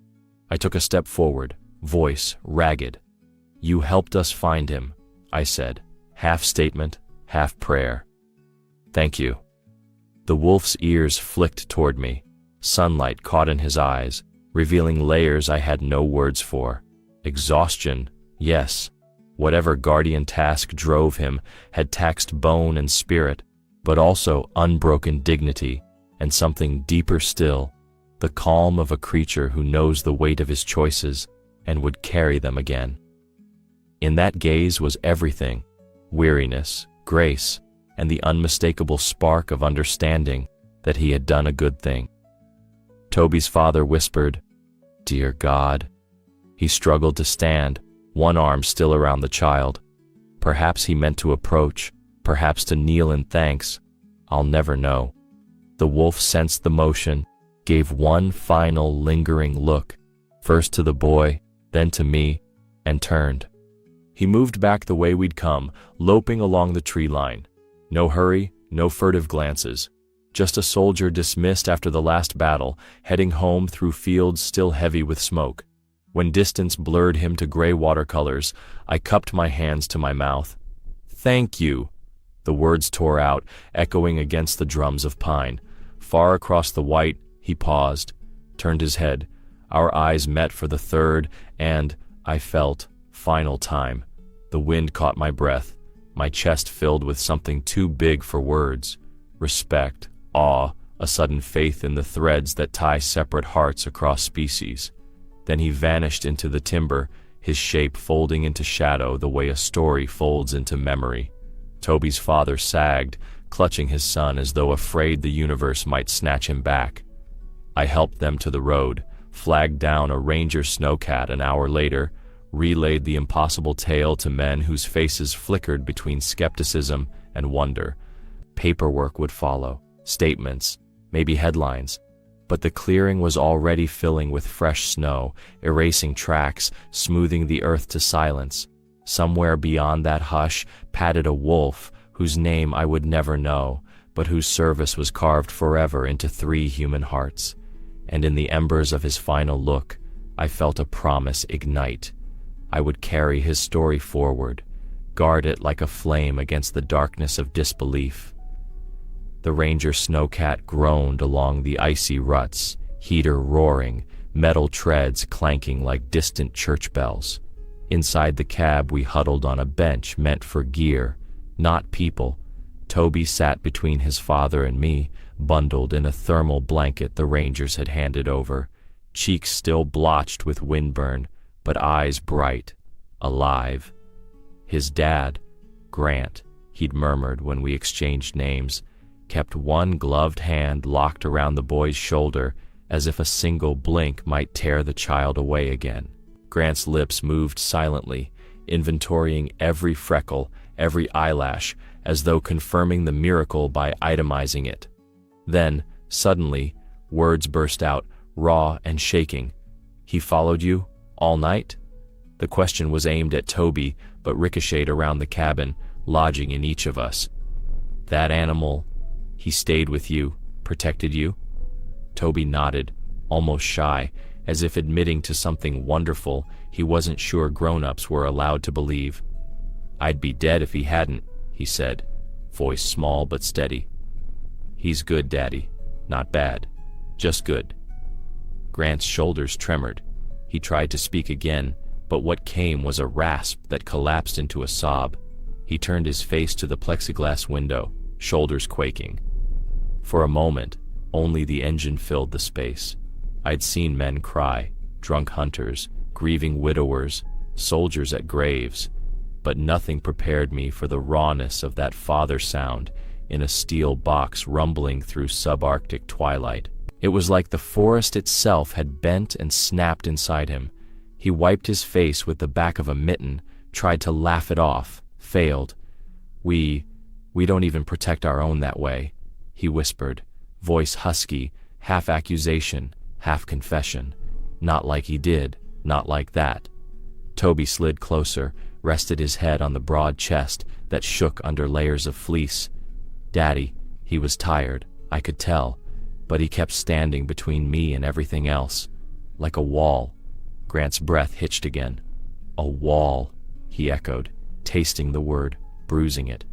I took a step forward, voice ragged. "You helped us find him," I said, half statement, half prayer. "Thank you." The wolf's ears flicked toward me. Sunlight caught in his eyes, revealing layers I had no words for. Exhaustion, yes. Whatever guardian task drove him had taxed bone and spirit, but also unbroken dignity, and something deeper still, the calm of a creature who knows the weight of his choices and would carry them again. In that gaze was everything: weariness, grace, and the unmistakable spark of understanding that he had done a good thing. Toby's father whispered, "Dear God." He struggled to stand, one arm still around the child. Perhaps he meant to approach, perhaps to kneel in thanks. I'll never know. The wolf sensed the motion, gave one final lingering look, first to the boy, then to me, and turned. He moved back the way we'd come, loping along the tree line. No hurry, no furtive glances. Just a soldier dismissed after the last battle, heading home through fields still heavy with smoke. When distance blurred him to gray watercolors, I cupped my hands to my mouth. "Thank you." The words tore out, echoing against the drums of pine. Far across the white, he paused, turned his head. Our eyes met for the third and, I felt, final time. The wind caught my breath, my chest filled with something too big for words. Respect, awe, a sudden faith in the threads that tie separate hearts across species. Then he vanished into the timber, his shape folding into shadow the way a story folds into memory. Toby's father sagged, clutching his son as though afraid the universe might snatch him back. I helped them to the road, flagged down a ranger snowcat an hour later, relayed the impossible tale to men whose faces flickered between skepticism and wonder. Paperwork would follow, statements, maybe headlines. But the clearing was already filling with fresh snow, erasing tracks, smoothing the earth to silence. Somewhere beyond that hush padded a wolf whose name I would never know, but whose service was carved forever into 3 human hearts. And in the embers of his final look, I felt a promise ignite. I would carry his story forward, guard it like a flame against the darkness of disbelief. The ranger snowcat groaned along the icy ruts, heater roaring, metal treads clanking like distant church bells. Inside the cab we huddled on a bench meant for gear, not people. Toby sat between his father and me, bundled in a thermal blanket the rangers had handed over, cheeks still blotched with windburn, but eyes bright, alive. His dad, Grant, he'd murmured when we exchanged names, kept one gloved hand locked around the boy's shoulder as if a single blink might tear the child away again. Grant's lips moved silently, inventorying every freckle, every eyelash, as though confirming the miracle by itemizing it. Then, suddenly, words burst out, raw and shaking. "He followed you? All night?" The question was aimed at Toby, but ricocheted around the cabin, lodging in each of us. "That animal, he stayed with you, protected you?" Toby nodded, almost shy, as if admitting to something wonderful he wasn't sure grown-ups were allowed to believe. "I'd be dead if he hadn't," he said, voice small but steady. "He's good, Daddy. Not bad. Just good." Grant's shoulders tremored. He tried to speak again, but what came was a rasp that collapsed into a sob. He turned his face to the plexiglass window, shoulders quaking. For a moment, only the engine filled the space. I'd seen men cry, drunk hunters, grieving widowers, soldiers at graves, but nothing prepared me for the rawness of that father sound in a steel box rumbling through subarctic twilight. It was like the forest itself had bent and snapped inside him. He wiped his face with the back of a mitten, tried to laugh it off, failed. We don't even protect our own that way," he whispered, voice husky, half accusation, half confession. "Not like he did, not like that." Toby slid closer, rested his head on the broad chest that shook under layers of fleece. "Daddy," he was tired, I could tell, but he kept standing between me and everything else, like a wall. Grant's breath hitched again. "A wall," he echoed, tasting the word, bruising it.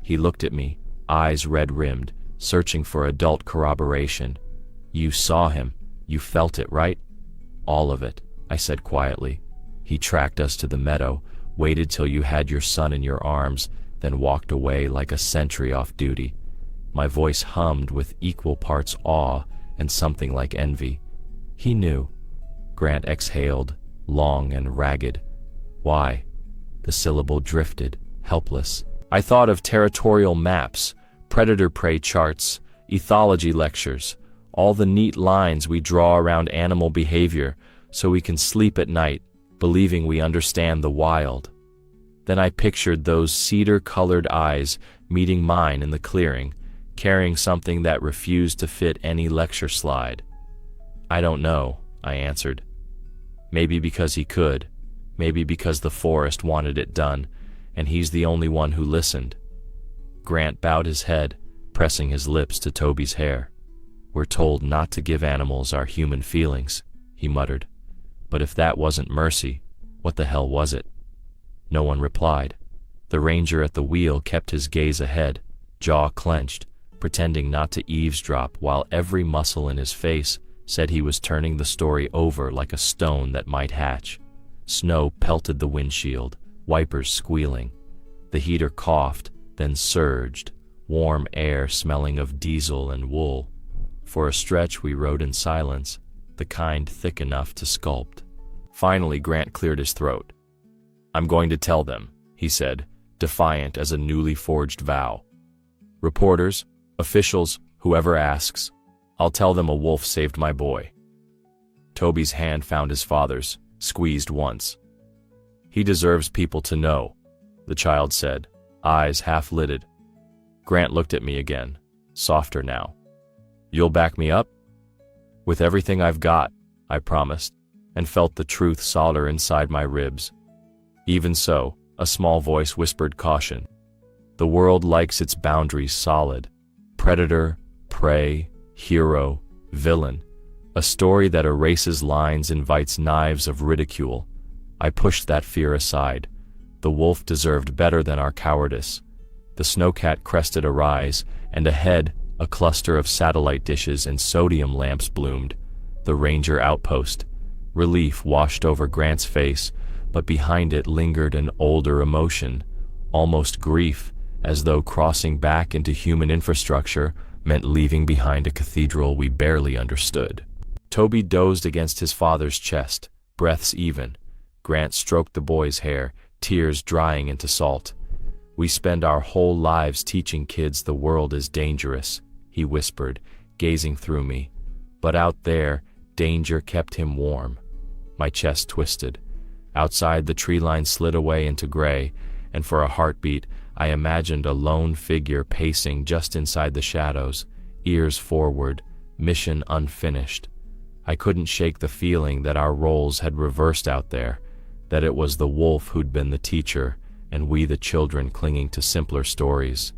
He looked at me, eyes red-rimmed, searching for adult corroboration. "You saw him. You felt it, right?" "All of it," I said quietly. "He tracked us to the meadow, waited till you had your son in your arms, then walked away like a sentry off duty." My voice hummed with equal parts awe and something like envy. "He knew." Grant exhaled, long and ragged. "Why?" The syllable drifted, helpless. I thought of territorial maps, predator-prey charts, ethology lectures, all the neat lines we draw around animal behavior so we can sleep at night, believing we understand the wild. Then I pictured those cedar-colored eyes meeting mine in the clearing, carrying something that refused to fit any lecture slide. "I don't know," I answered. "Maybe because he could, maybe because the forest wanted it done, and he's the only one who listened." Grant bowed his head, pressing his lips to Toby's hair. "We're told not to give animals our human feelings," he muttered. "But if that wasn't mercy, what the hell was it?" No one replied. The ranger at the wheel kept his gaze ahead, jaw clenched, pretending not to eavesdrop while every muscle in his face said he was turning the story over like a stone that might hatch. Snow pelted the windshield, wipers squealing. The heater coughed, then surged, warm air smelling of diesel and wool. For a stretch we rode in silence, the kind thick enough to sculpt. Finally Grant cleared his throat. "I'm going to tell them," he said, defiant as a newly forged vow. "Reporters, officials, whoever asks, I'll tell them a wolf saved my boy." Toby's hand found his father's, squeezed once. "He deserves people to know," the child said, eyes half-lidded. Grant looked at me again, softer now. "You'll back me up?" "With everything I've got," I promised, and felt the truth solder inside my ribs. Even so, a small voice whispered caution. "The world likes its boundaries solid. Predator, prey, hero, villain. A story that erases lines invites knives of ridicule." I pushed that fear aside. The wolf deserved better than our cowardice. The snowcat crested a rise, and ahead, a cluster of satellite dishes and sodium lamps bloomed. The ranger outpost. Relief washed over Grant's face, but behind it lingered an older emotion, almost grief, as though crossing back into human infrastructure meant leaving behind a cathedral we barely understood. Toby dozed against his father's chest, breaths even. Grant stroked the boy's hair, tears drying into salt. "We spend our whole lives teaching kids the world is dangerous," he whispered, gazing through me. But out there, danger kept him warm. My chest twisted. Outside, the tree line slid away into gray, and for a heartbeat, I imagined a lone figure pacing just inside the shadows, ears forward, mission unfinished. I couldn't shake the feeling that our roles had reversed out there, that it was the wolf who'd been the teacher, and we the children clinging to simpler stories.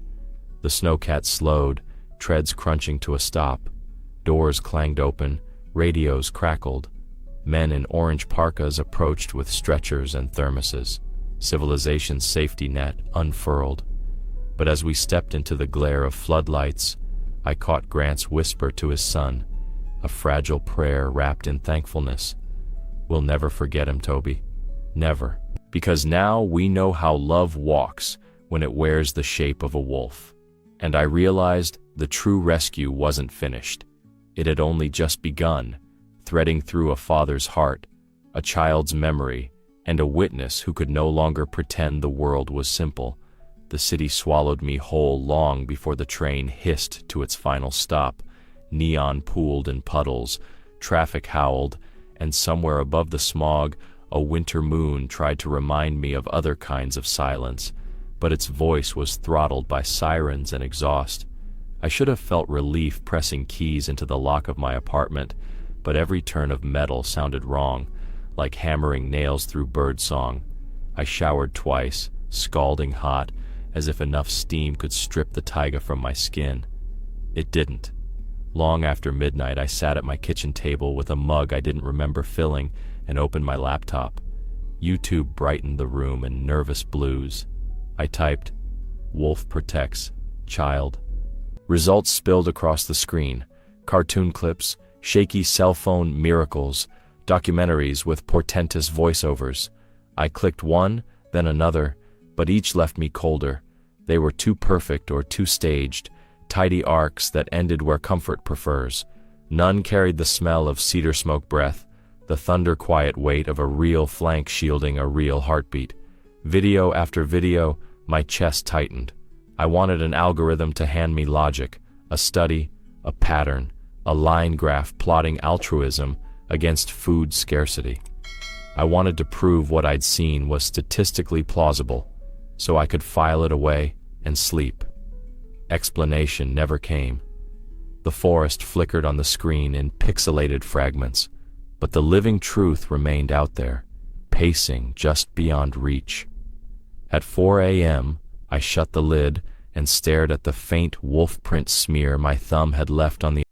The snowcat slowed, treads crunching to a stop. Doors clanged open, radios crackled. Men in orange parkas approached with stretchers and thermoses. Civilization's safety net unfurled. But as we stepped into the glare of floodlights, I caught Grant's whisper to his son, a fragile prayer wrapped in thankfulness. "We'll never forget him, Toby. Never. Because now we know how love walks when it wears the shape of a wolf." And I realized the true rescue wasn't finished. It had only just begun, threading through a father's heart, a child's memory, and a witness who could no longer pretend the world was simple. The city swallowed me whole long before the train hissed to its final stop. Neon pooled in puddles, traffic howled, and somewhere above the smog, a winter moon tried to remind me of other kinds of silence, but its voice was throttled by sirens and exhaust. I should have felt relief pressing keys into the lock of my apartment, but every turn of metal sounded wrong, like hammering nails through birdsong. I showered twice, scalding hot, as if enough steam could strip the taiga from my skin. It didn't. Long after midnight, I sat at my kitchen table with a mug I didn't remember filling and opened my laptop. YouTube brightened the room in nervous blues. I typed, "Wolf protects, child." Results spilled across the screen. Cartoon clips, shaky cell phone miracles, documentaries with portentous voiceovers. I clicked one, then another, but each left me colder. They were too perfect or too staged, tidy arcs that ended where comfort prefers. None carried the smell of cedar smoke breath, the thunder-quiet weight of a real flank shielding a real heartbeat. Video after video, my chest tightened. I wanted an algorithm to hand me logic, a study, a pattern, a line graph plotting altruism against food scarcity. I wanted to prove what I'd seen was statistically plausible, so I could file it away and sleep. Explanation never came. The forest flickered on the screen in pixelated fragments, but the living truth remained out there, pacing just beyond reach. At 4 a.m., I shut the lid and stared at the faint wolf print smear my thumb had left on the